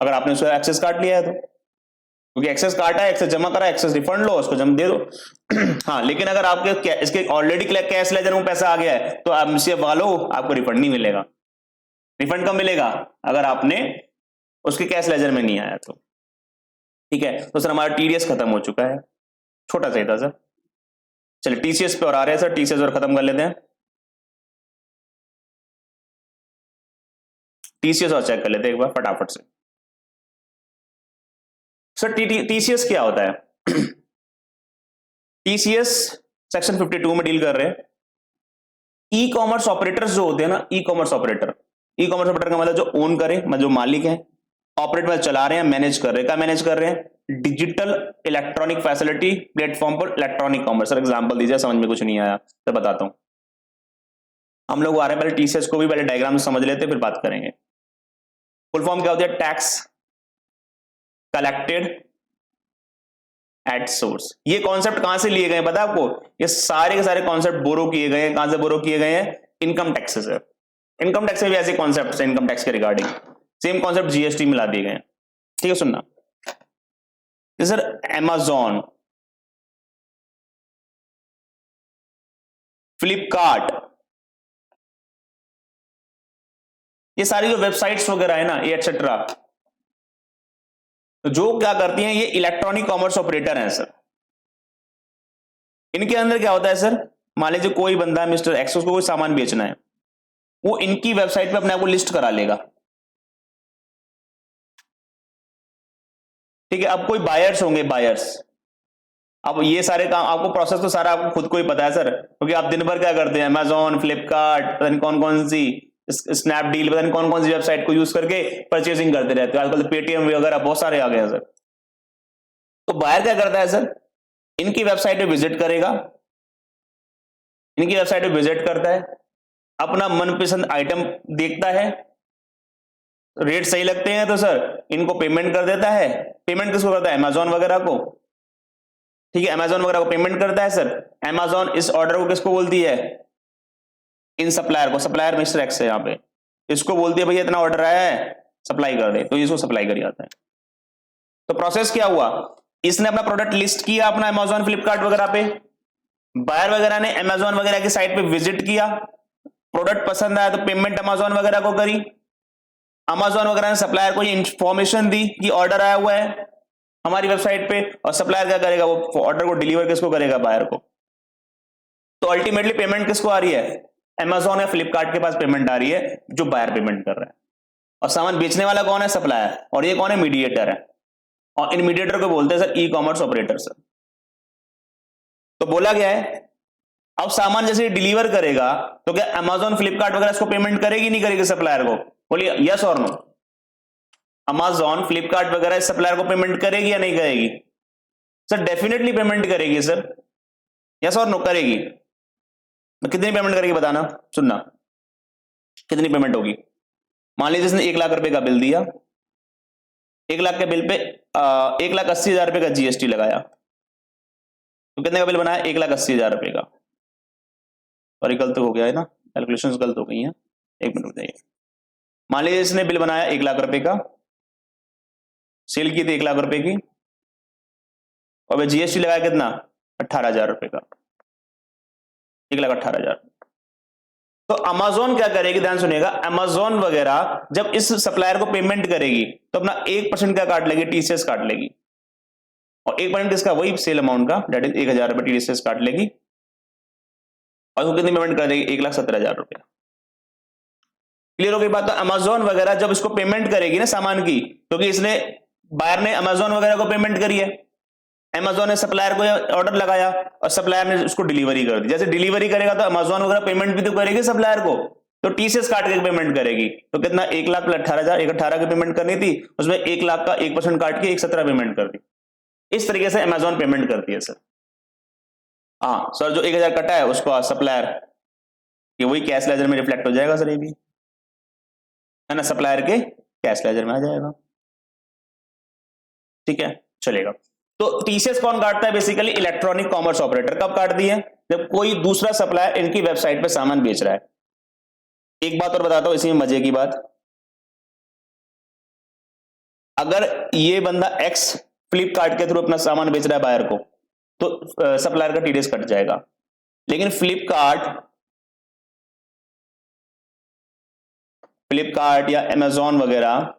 अगर आपने उसका एक्सेस काट लिया है तो, क्योंकि एक्सेस काटा है, एक्सेस जमा करा, एक्सेस रिफंड लो, उसको जमा दे दो। हाँ, लेकिन अगर आपके इसके ऑलरेडी कैश लेजर में पैसा आ गया है तो एमसीएफ वालों आपको रिफंड नहीं मिलेगा। रिफंड कब मिलेगा, अगर आपने उसके कैश लेजर में नहीं आया तो। ठीक है, तो सर हमारा टीडीएस खत्म हो चुका है, छोटा सा ही था सर। चलिए टीसीएस पे और आ रहे हैं सर, टीसीएस और खत्म कर लेते हैं, टीसीएस और चेक कर लेते हैं एक बार फटाफट से। सर टीसीएस क्या होता है, टीसीएस सेक्शन 52 में डील कर रहे हैं। ई कॉमर्स ऑपरेटर्स जो होते हैं ना, ई कॉमर्स ऑपरेटर का मतलब जो ओन करे, मतलब जो मालिक है, ऑपरेट मतलब चला रहे हैं, मैनेज कर रहे हैं। क्या मैनेज कर रहे हैं, डिजिटल इलेक्ट्रॉनिक फैसिलिटी प्लेटफॉर्म पर इलेक्ट्रॉनिक कॉमर्स। सर एग्जांपल दीजिए, समझ में कुछ नहीं आया तो बताता हूं। हम लोग आ रहे हैं, पहले टीसीएस को भी पहले डायग्राम से समझ लेते हैं फिर बात करेंगे। फुल फॉर्म क्या होता है, टैक्स कलेक्टेड एट सोर्स। ये कॉन्सेप्ट कहां से लिए गए पता है आपको, ये सारे के सारे कॉन्सेप्ट बोरो किए गए हैं। कहां से बोरो किए गए हैं, इनकम टैक्सेस है। इनकम टैक्स में भी ऐसे कॉन्सेप्ट है इनकम टैक्स के रिगार्डिंग, सेम कॉन्सेप्ट जीएसटी में ला दिए गए। ठीक है, सुनना सर, अमेज़न, फ्लिपकार्ट, ये सारी जो वेबसाइट्स वगैरह है ना, ये एटसेट्रा, तो जो क्या करती हैं, ये इलेक्ट्रॉनिक कॉमर्स ऑपरेटर हैं सर। इनके अंदर क्या होता है सर, मान लीजिए कोई बंदा मिस्टर एक्स, उसको कोई सामान बेचना है, वो इनकी वेबसाइट पे अपने आप को लिस्ट करा लेगा। ठीक है, अब कोई बायर्स होंगे, बायर्स, अब ये सारे काम आपको प्रोसेस तो सारा आपको खुद को ही पता है सर, क्योंकि आप दिन भर क्या करते हैं, अमेज़न, फ्लिपकार्ट, पता नहीं कौन कौन सी, स्नैपडील, पता नहीं कौन कौन सी वेबसाइट को यूज करके परचेसिंग करते रहते हो। आजकल पेटीएम वगैरह बहुत सारे आ गए हैं सर। तो बायर क्या करता है सर, इनकी वेबसाइट पे विजिट करेगा, इनकी वेबसाइट पे विजिट करता है, अपना मनपसंद आइटम देखता है, रेट सही लगते हैं तो सर इनको पेमेंट कर देता है। पेमेंट किसको करता है, अमेज़न वगैरह को। ठीक है, अमेज़न वगैरह को पेमेंट करता है सर। अमेज़न इस ऑर्डर को किसको बोलती है, इन सप्लायर को, सप्लायर मिस्टर एक्स है यहाँ पे, इसको बोलती है भैया इतना ऑर्डर आया है, सप्लाई कर दे, तो इसको सप्लाई कर जाता है। तो प्रोसेस क्या हुआ, इसने अपना प्रोडक्ट लिस्ट किया अपना अमेज़न, फ्लिपकार्ट वगैरह पे, बायर वगैरह ने अमेज़न वगैरह की साइट पे विजिट किया, प्रोडक्ट पसंद आया तो पेमेंट अमेज़न वगैरह को करी, अमेज़न वगैरह ने सप्लायर को इंफॉर्मेशन दी कि ऑर्डर आया हुआ है हमारी वेबसाइट पे, और सप्लायर क्या करेगा, वो ऑर्डर को डिलीवर किसको करेगा, बायर को। तो अल्टीमेटली पेमेंट किसको आ रही है, अमेज़न या फ्लिपकार्ट के पास पेमेंट आ रही है, जो बायर पेमेंट कर रहा है, और सामान बेचने वाला कौन है, सप्लायर, और ये कौन है, मीडिएटर है, और इन मीडिएटर को बोलते हैं sir e commerce operator sir. तो बोला गया है, अब सामान जैसे डिलीवर करेगा तो क्या अमेज़न, फ्लिपकार्ट वगैरह इसको पेमेंट करेगी नहीं करेगी सप्लायर को, बोलिए यस और नो। अमेज़न, फ्लिपकार्ट वगैरह इस सप्लायर को पेमेंट करेगी या नहीं करेगी, सर डेफिनेटली पेमेंट करेगी सर, यस और नो करेगी। तो कितनी पेमेंट करेगी बताना, सुनना, कितनी पेमेंट होगी। मान लीजिए इसने 1 लाख रुपए का बिल दिया, 1 लाख के बिल पे 1,80,000 रुपए का जीएसटी लगाया, तो कितने का बिल बनाया, 1,80,000 रुपए का। सॉरी गलत हो गया है ना, कैलकुलेशंस गलत हो गई हैं, एक मिनट बताइए। मान लीजिए इसने बिल बनाया 1 लाख रुपए का, सेल की थी 1 लाख रुपए की, और वह जीएसटी लगाया कितना, 18,000 रुपए का, 1,18,000। तो अमेज़न क्या करेगी, ध्यान सुनिएगा, अमेज़न वगैरह जब इस सप्लायर को पेमेंट करेगी तो अपना 1% का काट लेगी, टीसीएस काट लेगी, और 1% किसका, वही सेल अमाउंट का, डेट इज 1,000 रुपए टीसीएस काट लेगी, और उसको कितनी पेमेंट कर देगी, 1,17,000 रुपया। क्लियर हो गई बात। तो अमेज़न वगैरह जब इसको पेमेंट करेगी ना सामान की, क्योंकि इसने, बायर ने अमेज़न वगैरह को पेमेंट करी है, अमेज़न ने सप्लायर को ऑर्डर लगाया और सप्लायर ने उसको डिलीवरी कर दी। जैसे डिलीवरी करेगा तो अमेज़न वगैरह पेमेंट भी तो करेगी सप्लायर को, तो टीसीएस काट के पेमेंट करेगी। तो कितना, 1 लाख + 18,000, 1,18 की पेमेंट करनी थी, उसमें 1 लाख का 1% काट के 1,17 पेमेंट कर दी। इस तरीके से अमेज़न पेमेंट करती है सर। हाँ सर, जो 1,000 कटा है उसको सप्लायर, ये वही कैश लेजर में रिफ्लेक्ट हो जाएगा सर, ये भी है ना, सप्लायर के कैश लेजर में आ जाएगा। ठीक है, चलेगा। तो टीसीएस कौन काटता है, बेसिकली इलेक्ट्रॉनिक कॉमर्स ऑपरेटर। कब काटती है, जब कोई दूसरा सप्लायर इनकी वेबसाइट पे सामान बेच रहा है। एक बात और बताता हूं इसी में मजे की बात, अगर ये बंदा एक्स फ्लिपकार्ट के थ्रू अपना सामान बेच रहा है बायर को, तो सप्लायर का टीडीएस कट जाएगा। लेकिन फ्लिपकार्ट या अमेज़न वगैरह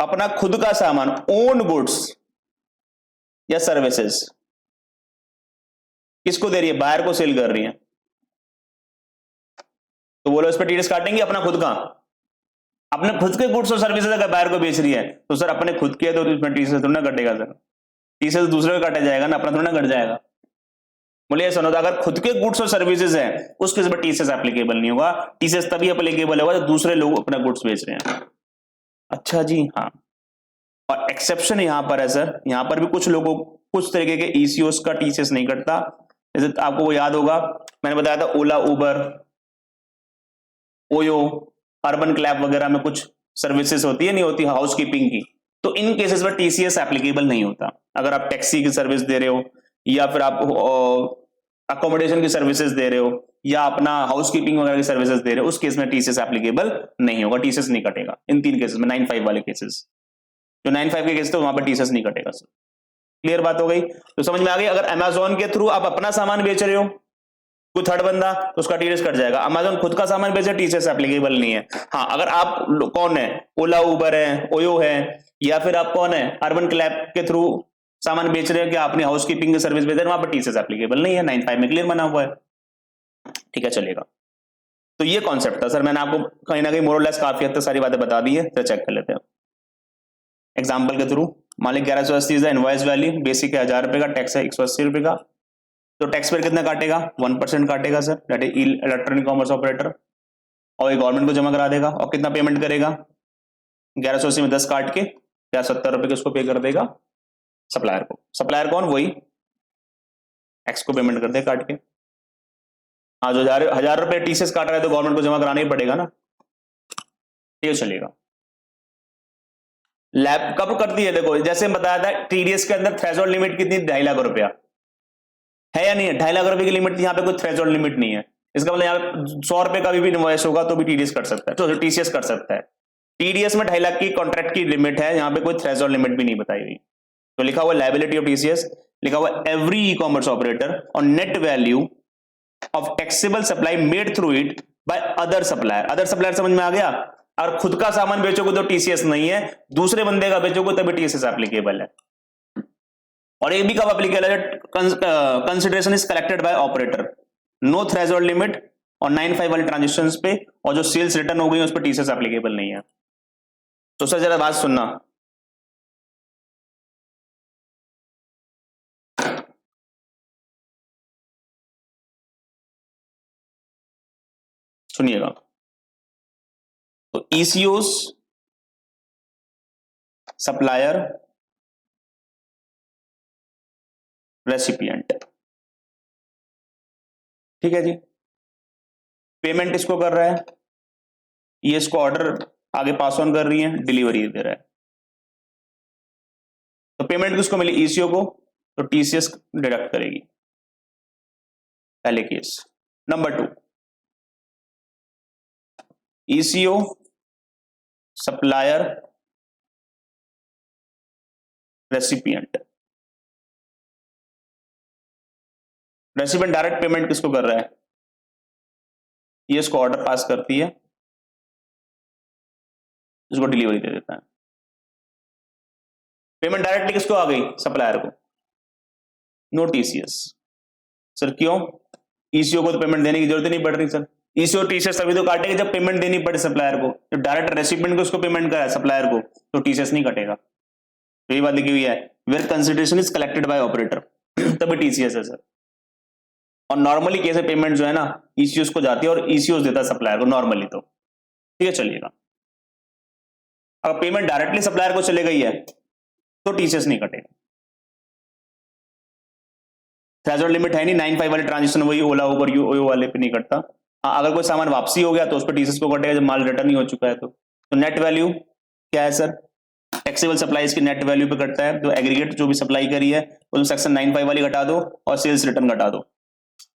अपना खुद का सामान, ओन गुड्स या सर्विसेज किसको दे रही है, बायर को सेल कर रही है, तो बोलो इस पर टीडीएस काटेंगे अपना खुद का, अपने खुद के गुड्स और सर्विसेज अगर बायर को बेच रही है तो सर अपने खुद के, तो इसमें टीडीएस थोड़ा ना कटेगा सर, टीडीएस दूसरे को काटा जाएगा ना, अपना थोड़ा ना कट जाएगा। बोलिए सुनो, अगर खुद के गुड्स और सर्विसेज है उसके ऊपर टीसीएस एप्लीकेबल नहीं होगा। टीसीएस तभी एप्लीकेबल होगा जब दूसरे लोग अपना गुड्स बेच रहे हैं। अच्छा जी, हाँ, और एक्सेप्शन यहां पर है सर, यहां पर भी कुछ लोगों, कुछ तरीके के ईसीओस का टीसीएस नहीं कटता। जैसे आपको वो याद होगा, मैंने बताया था ओला, उबर, ओयो, अर्बन क्लैब वगैरह में कुछ सर्विसेज होती है, नहीं होती, हाउसकीपिंग की, तो इन केसेस में टीसीएस एप्लीकेबल नहीं होता। अगर आप टैक्सी की सर्विस दे रहे हो या फिर आप अकोमोडेशन की सर्विसेज दे रहे हो या अपना हाउसकीपिंग वगैरह की सर्विसेज दे रहे हो, उस केस में टीसीएस एप्लीकेबल नहीं होगा, टीसीएस नहीं कटेगा इन 3 केसेस में, 95 वाले केसेस। जो 95 के केस थे वहां पर टीसीएस नहीं कटेगा सर। क्लियर बात हो गई? तो समझ में आ गई? अगर अमेजोन के थ्रू आप अपना सामान बेच रहे हो, कोई थर्ड बंदा, तो उसका टीसीएस कट जाएगा। अमेजोन खुद का सामान बेचे, टीसीएस एप्लीकेबल नहीं है। हाँ, अगर आप कौन है, ओला उबर है, ओयो है, या फिर आप कौन है, अर्बन क्लैप के थ्रू सामान बेच रहे हो, क्या अपनी हाउसकीपिंग की सर्विस बेच रहे हो, वहां पर टीसीएस एप्लीकेबल नहीं है, 95 में क्लियर बना हुआ है। ठीक है, चलेगा। तो ये कॉन्सेप्ट था सर, मैंने आपको कहीं ना कहीं मोरलेस काफी हद तक सारी बातें बता दी है, तो चेक कर लेते हैं एग्जाम्पल के थ्रू। मान लीजिए 1180 इज इनवॉइस वैल्यू, बेसिक है 1000 रुपए का, टैक्स है 180 रुपए का, तो टैक्स पेयर कितना काटेगा? 1% काटेगा sir, that is electronic commerce operator, और ये गवर्नमेंट को जमा करा देगा। और कितना पेमेंट करेगा? 1180 में 10 काट के या 70 रुपए के उसको पे कर देगा सप्लायर को। सप्लायर कौन? वही एक्स को पेमेंट कर दे काट के। हाँ, जो 1000 रुपए टीसीएस काट रहा है तो गवर्नमेंट को जमा कराना ही पड़ेगा ना। ठीक है, चलेगा। लैब कब करती है? देखो जैसे बताया था, टीडीएस के अंदर थ्रेशोल्ड लिमिट कितनी? 2.5 लाख रुपया है या नहीं है? 2.5 लाख रुपए की लिमिट, यहाँ पे कोई थ्रेशोल्ड लिमिट नहीं है। इसका मतलब यहाँ पे 100 रुपए का भी इनवॉइस होगा तो भी टीडीएस कर सकता है, तो टीसीएस कर सकता है। टीडीएस में 2.5 लाख की कॉन्ट्रैक्ट की लिमिट है, यहाँ पे कोई थ्रेशोल्ड लिमिट भी नहीं बताई हुई। तो लिखा हुआ लायबिलिटी ऑफ टीसीएस, लिखा हुआ every e commerce operator on net value of taxable supply made through it by other supplier. Other supplier समझ में आ गया? और खुद का सामान बेचोगे तो टीसीएस नहीं है, दूसरे बंदे का बेचोगे तभी टीसीएस एप्लीकेबल है। और एक भी कब एप्लीकेबल है? Consideration is collected by operator, no threshold limit और 95 वाले ट्रांजेक्शंस पे, और जो सेल्स रिटर्न हो गई उस पर टीसीएस एप्लीकेबल नहीं है। तो सर जरा बात सुनना, सुनिएगा। तो ईसीओस, सप्लायर, रेसिपिएंट, ठीक है जी। पेमेंट इसको कर रहा है, ये इसको ऑर्डर आगे पास ऑन कर रही है, डिलीवरी दे रहा है। तो पेमेंट किसको मिली? ईसीओ को, तो टीसीएस डिडक्ट करेगी, पहले case. Number 2, eco, supplier, recipient. Recipient direct payment किसको कर रहा है? ये इसको ऑर्डर पास करती है, इसको डिलीवरी दे देता है। पेमेंट डायरेक्टली किसको आ गई? सप्लायर को, नो टीसीएस। सर क्यों? ईसीओ को तो पेमेंट देने की जरूरत नहीं पड़ रही सर। ईसीओ टीसीएस तभी तो काटेगा जब पेमेंट देनी पड़े सप्लायर को। तो डायरेक्ट रेसिपिएंट को उसको पेमेंट करा है सप्लायर को, तो टीसीएस नहीं कटेगा। तो यही बात लिखी हुई है, where consideration is collected by operator, तभी टीसीएस है सर। और नॉर्मली केस है पेमेंट जो है ना, ईसीओ को जाती है और ईसीओ देता है सप्लायर को नॉर्मली। तो ठीक है, चलिएगा। अगर पेमेंट डायरेक्टली सप्लायर को चले गई है तो टीसीएस नहीं कटेगा। थ्रेशोल्ड लिमिट है नहीं, 95 वाले ट्रांजेक्शन वही ओला उबर ओयो वाले पे नहीं कटता। हाँ, अगर कोई सामान वापसी हो गया तो उस पर टीसीएस को कटेगा, जब माल रिटर्न नहीं हो चुका है तो नेट वैल्यू क्या है सर? टैक्सेबल सप्लाईज की नेट वैल्यू पे कटता है, तो एग्रीगेट जो भी सप्लाई करी है उसमें सेक्शन 95 वाली घटा दो और सेल्स रिटर्न घटा दो।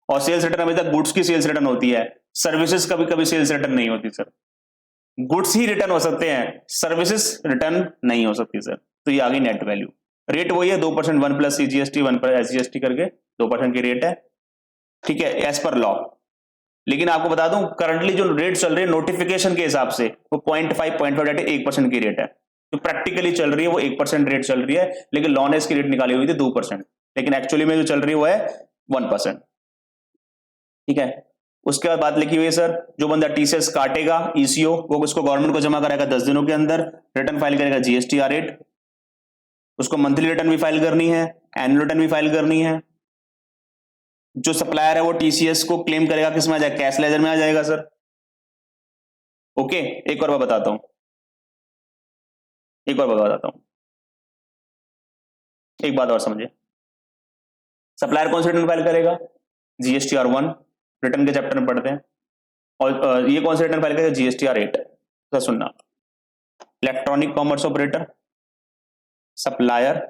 और सेल्स रिटर्न अभी तक गुड्स की सेल्स रिटर्न होती है, सर्विसेज कभी कभी सेल्स रिटर्न नहीं होती सर। गुड्स ही रिटर्न हो सकते हैं, सर्विसेज रिटर्न नहीं हो सकती सर। तो ये आ गई नेट वैल्यू। रेट वही है 2%, 1 प्लस सीजीएसटी 1 प्लस एसजीएसटी करके 2% की रेट है, ठीक है, एज पर लॉ। लेकिन आपको बता दूं करंटली जो रेट चल रही है नोटिफिकेशन के हिसाब से वो 0.5 1% की रेट है। जो प्रैक्टिकली चल रही है वो 1% रेट चल रही है, लेकिन लॉ ने इसकी रेट निकाली हुई थी 2%, लेकिन एक्चुअली में जो चल रही है वो है 1%। ठीक है, उसके बाद बात लिखी हुई है सर, जो बंदा टीसीएस काटेगा ईसीओ वो उसको गवर्नमेंट को जमा कराएगा 10 दिनों के अंदर, रिटर्न फाइल करेगा जीएसटीआर 8, उसको मंथली रिटर्न भी फाइल करनी है, एनुअल रिटर्न भी फाइल करनी है। जो सप्लायर है वो टीसीएस को क्लेम करेगा, किस में आ जाएगा? कैश लेजर में आ जाएगा सर। ओके, एक और बात बताता हूं, एक और बात बताता हूं, एक बात और समझिए। सप्लायर कौन सा रिटर्न फाइल करेगा? जीएसटीआर 1, रिटर्न के चैप्टर में पढ़ते हैं। और ये कौन सा रिटर्न फाइल करेगा? जीएसटीआर 8। तो सुनना, इलेक्ट्रॉनिक कॉमर्स ऑपरेटर, सप्लायर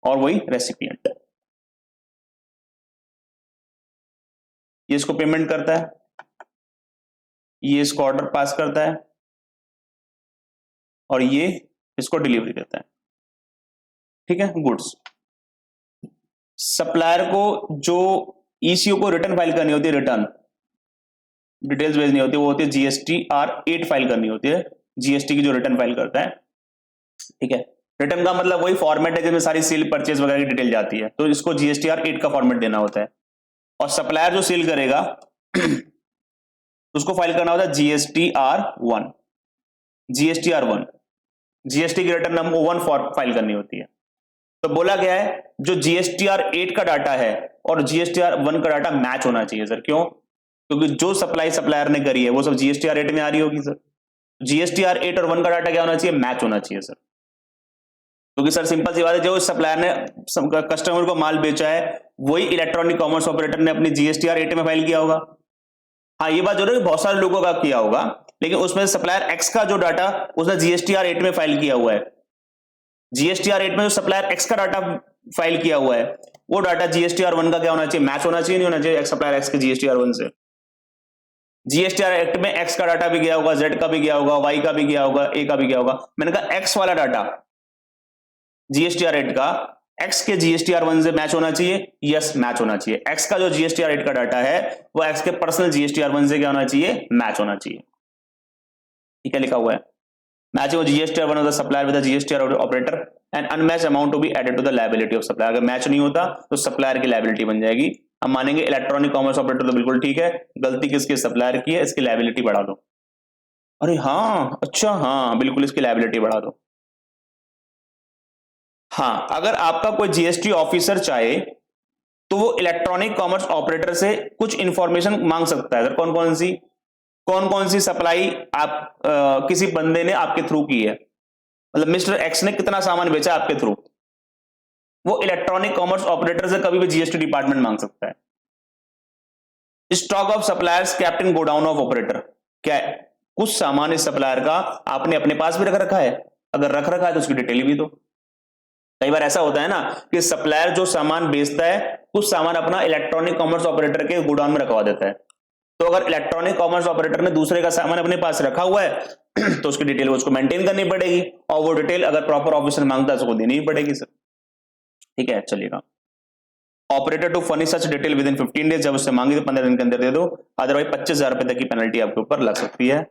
और वही रेसिपिएंट। ये इसको पेमेंट करता है, ये इसको ऑर्डर पास करता है और ये इसको डिलीवरी देता है। ठीक है, गुड्स। सप्लायर को जो ईसीओ को रिटर्न फाइल करनी होती है, रिटर्न डिटेल्स भेजनी होती है, वो होती है GSTR8 फाइल करनी होती है, जीएसटी की जो रिटर्न फाइल करता है। ठीक है, रिटर्न का मतलब वही फॉर्मेट है जिसमें सारी सेल परचेज वगैरह की डिटेल जाती है, तो इसको GSTR8 का फॉर्मेट देना होता है। और सप्लायर जो सेल करेगा उसको फाइल करना होता है GSTR1, GSTR1, जीएसटी की रिटर्न नंबर 1 फाइल करनी होती है। तो बोला गया है जो GSTR8 का डाटा है और GSTR1 का डाटा मैच होना चाहिए सर। क्यों? क्योंकि जो सप्लाई सप्लायर ने करी है वो सब GSTR8 में आ रही होगी सर। GSTR8 और 1 का डाटा क्या होना चाहिए? मैच होना चाहिए सर। क्योंकि सर सिंपल सी बात है, जो सप्लायर ने कस्टमर को माल बेचा है वही इलेक्ट्रॉनिक कॉमर्स ऑपरेटर ने अपनी GSTR8 में फाइल किया होगा। हाँ, ये बात जरूर है, बहुत सारे लोगों का किया होगा, लेकिन उसमें सप्लायर एक्स का जो डाटा उसने GSTR8 में फाइल किया हुआ है। GSTR8 में जो सप्लायर एक्स का डाटा फाइल किया हुआ है वो डाटा GSTR1 का क्या होना चाहिए? मैच होना चाहिए, नहीं होना चाहिए सप्लायर एक्स के GSTR1 से। GSTR8 में एक्स का डाटा भी गया होगा, जेड का भी गया होगा, वाई का भी गया होगा, ए का भी गया होगा। मैंने कहा एक्स वाला डाटा GSTR8 का एक्स के GSTR1 से मैच होना चाहिए। यस, मैच होना चाहिए। एक्स का जो GSTR8 का डाटा है वो एक्स के पर्सनल GSTR1 से क्या होना चाहिए? मैच होना चाहिए। ठीक है, लिखा हुआ है matching GSTR1 of the supplier with the GSTR operator and unmatched amount to be added to the liability of supplier. अगर मैच नहीं होता तो सप्लायर की लायबिलिटी बन जाएगी। हम मानेंगे इलेक्ट्रॉनिक कॉमर्स ऑपरेटर तो बिल्कुल ठीक है, गलती किसकी? सप्लायर की है, इसकी लायबिलिटी बढ़ा दो। अरे हाँ, अच्छा, हाँ बिल्कुल, इसकी लायबिलिटी बढ़ा दो। हाँ, अगर आपका कोई जीएसटी ऑफिसर चाहे तो वो इलेक्ट्रॉनिक कॉमर्स ऑपरेटर से कुछ इंफॉर्मेशन मांग सकता है। सर कौन कौन सी सप्लाई आप किसी बंदे ने आपके थ्रू की है, मतलब मिस्टर एक्स ने कितना सामान बेचा आपके थ्रू, वो इलेक्ट्रॉनिक कॉमर्स ऑपरेटर से कभी भी जीएसटी डिपार्टमेंट मांग सकता है। Stock of suppliers captain godown of operator, क्या है? कुछ सामान इस सप्लायर का आपने अपने पास भी रख रखा है, अगर रख रखा है तो उसकी डिटेल भी दो। कई बार ऐसा होता है ना कि सप्लायर जो सामान बेचता है कुछ सामान अपना इलेक्ट्रॉनिक कॉमर्स ऑपरेटर के गोडाउन में रखवा देता है। तो अगर इलेक्ट्रॉनिक कॉमर्स ऑपरेटर ने दूसरे का सामान अपने पास रखा हुआ है तो उसकी डिटेल उसको मेंटेन करनी पड़ेगी, और वो डिटेल अगर प्रॉपर ऑफिसर मांगता है तो उसको देनी ही पड़ेगी सर। ठीक है, चलिएगा। Operator to furnish such detail within 15 days, जब उससे मांगी तो 15 दिन के अंदर दे दो, अदरवाइज 25,000 रुपए तक की पेनल्टी आपके ऊपर लग सकती है।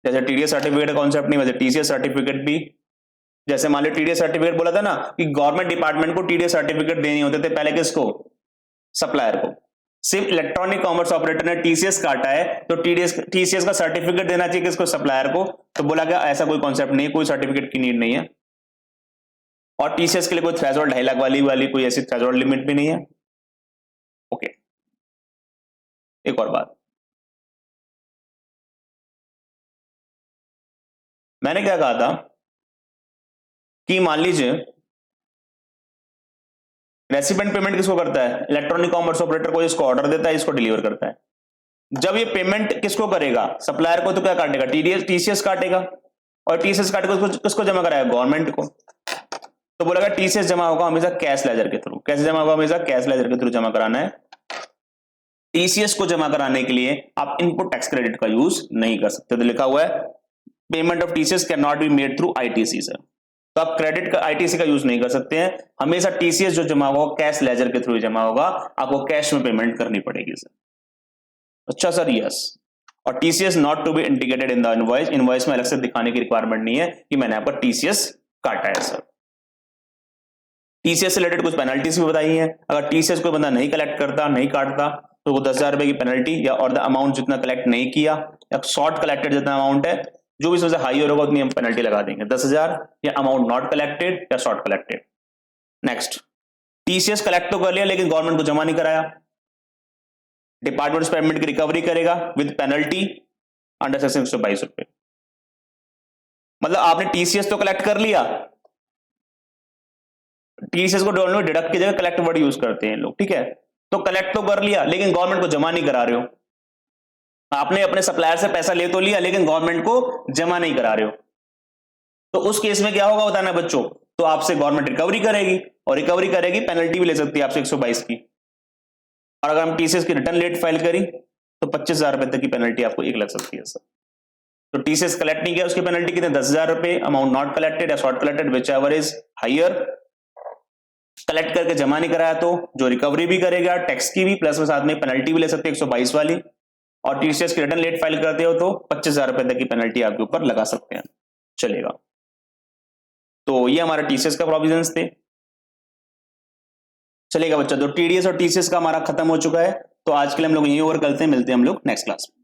जैसे टीडीएस सर्टिफिकेट का कॉन्सेप्ट नहीं, वैसे टीसीएस सर्टिफिकेट भी। जैसे मान लो टीडीएस सर्टिफिकेट बोला था ना कि गवर्नमेंट डिपार्टमेंट को टीडीएस सर्टिफिकेट देने होते थे पहले, किसको? सप्लायर को। सिर्फ इलेक्ट्रॉनिक कॉमर्स ऑपरेटर ने टीसीएस काटा है तो टीसीएस का सर्टिफिकेट देना चाहिए किसको? सप्लायर को। तो बोला गया ऐसा कोई कॉन्सेप्ट नहीं है, कोई सर्टिफिकेट की नीड नहीं है। और टीसीएस के लिए कोई थ्रेशोल्ड 2.5 लाख वाली कोई ऐसी थ्रेशोल्ड लिमिट भी नहीं है। ओके, एक और बात, मैंने क्या कहा था कि मान लीजिए रेसिपिएंट पेमेंट किसको करता है? इलेक्ट्रॉनिक कॉमर्स ऑपरेटर को, इसको ऑर्डर देता है, इसको डिलीवर करता है। जब ये पेमेंट किसको करेगा? सप्लायर को। तो क्या काटेगा? टीसीएस काटेगा, और टीसीएस काट के किसको जमा कराएगा? गवर्नमेंट को। तो बोलेगा टीसीएस जमा होगा हमेशा कैश लेजर के थ्रू। कैसे जमा होगा? हमेशा कैश लेजर के थ्रू जमा कराना है। टीसीएस को जमा कराने के लिए आप इनपुट टैक्स क्रेडिट का यूज नहीं कर सकते। तो लिखा हुआ है payment of TCS can not be made through ITC sir. तो आप क्रेडिट का आईटीसी का यूज नहीं कर सकते हैं, हमेशा टीसीएस जो जमा होगा कैश लेजर के थ्रू जमा होगा, आपको कैश में पेमेंट करनी पड़ेगी सर। अच्छा सर, यस। और TCS not to be integrated in the invoice, invoice में अलग से दिखाने की रिक्वायरमेंट नहीं है कि मैंने आपका टीसीएस काटा है सर। टीसीएस से रिलेटेड कुछ पेनल्टीज भी बताई है। अगर टीसीएस कोई बंदा नहीं कलेक्ट करता, नहीं काटता, तो वो 10,000 रुपए की पेनल्टी या और द अमाउंट जितना कलेक्ट नहीं किया या शॉर्ट कलेक्टेड जितना अमाउंट है, जो भी सबसे हाई होगा उतनी हम पेनल्टी लगा देंगे, 10,000 या अमाउंट नॉट कलेक्टेड या short collected. Next, TCS collect तो कर लिया लेकिन गवर्नमेंट को जमा नहीं कराया, डिपार्टमेंट पेमेंट की रिकवरी करेगा विद पेनल्टी अंडर सेक्शन 122 रुपए। मतलब आपने टीसीएस तो कलेक्ट कर लिया, टीसीएस को डोंट डिडक्ट की जगह कलेक्ट वर्ड यूज करते हैं लोग, ठीक है? तो कलेक्ट तो कर लिया लेकिन गवर्नमेंट को जमा नहीं करा रहे हो। आपने अपने सप्लायर से पैसा ले तो लिया लेकिन गवर्नमेंट को जमा नहीं करा रहे हो, तो उस केस में क्या होगा बताना बच्चों? तो आपसे गवर्नमेंट रिकवरी करेगी, और रिकवरी करेगी पेनल्टी भी ले सकती है आपसे 122 की। और अगर हम टीसीएस की रिटर्न लेट फाइल करी तो 25,000 रुपए तक की पेनल्टी आपको एक लग सकती है सर। तो टीसीएस कलेक्ट नहीं किया, उसकी पेनल्टी कितने, 10,000 रुपए, अमाउंट नॉट कलेक्टेड या short collected, whichever is higher. Collect करके जमा नहीं कराया तो जो रिकवरी भी करेगा टैक्स की भी, प्लस में साथ में पेनल्टी भी ले सकते हैं 122 वाली। और टीसीएस की रिटर्न लेट फाइल करते हो तो 25,000 रुपए तक की पेनल्टी आपके ऊपर लगा सकते हैं, चलेगा। तो ये हमारा टीसीएस का प्रोविजंस थे, चलेगा बच्चा। तो टीडीएस और टीसीएस का हमारा खत्म हो चुका है, तो आज के लिए हम लोग यहीं ओवर करते हैं, मिलते हैं हम लोग नेक्स्ट क्लास में।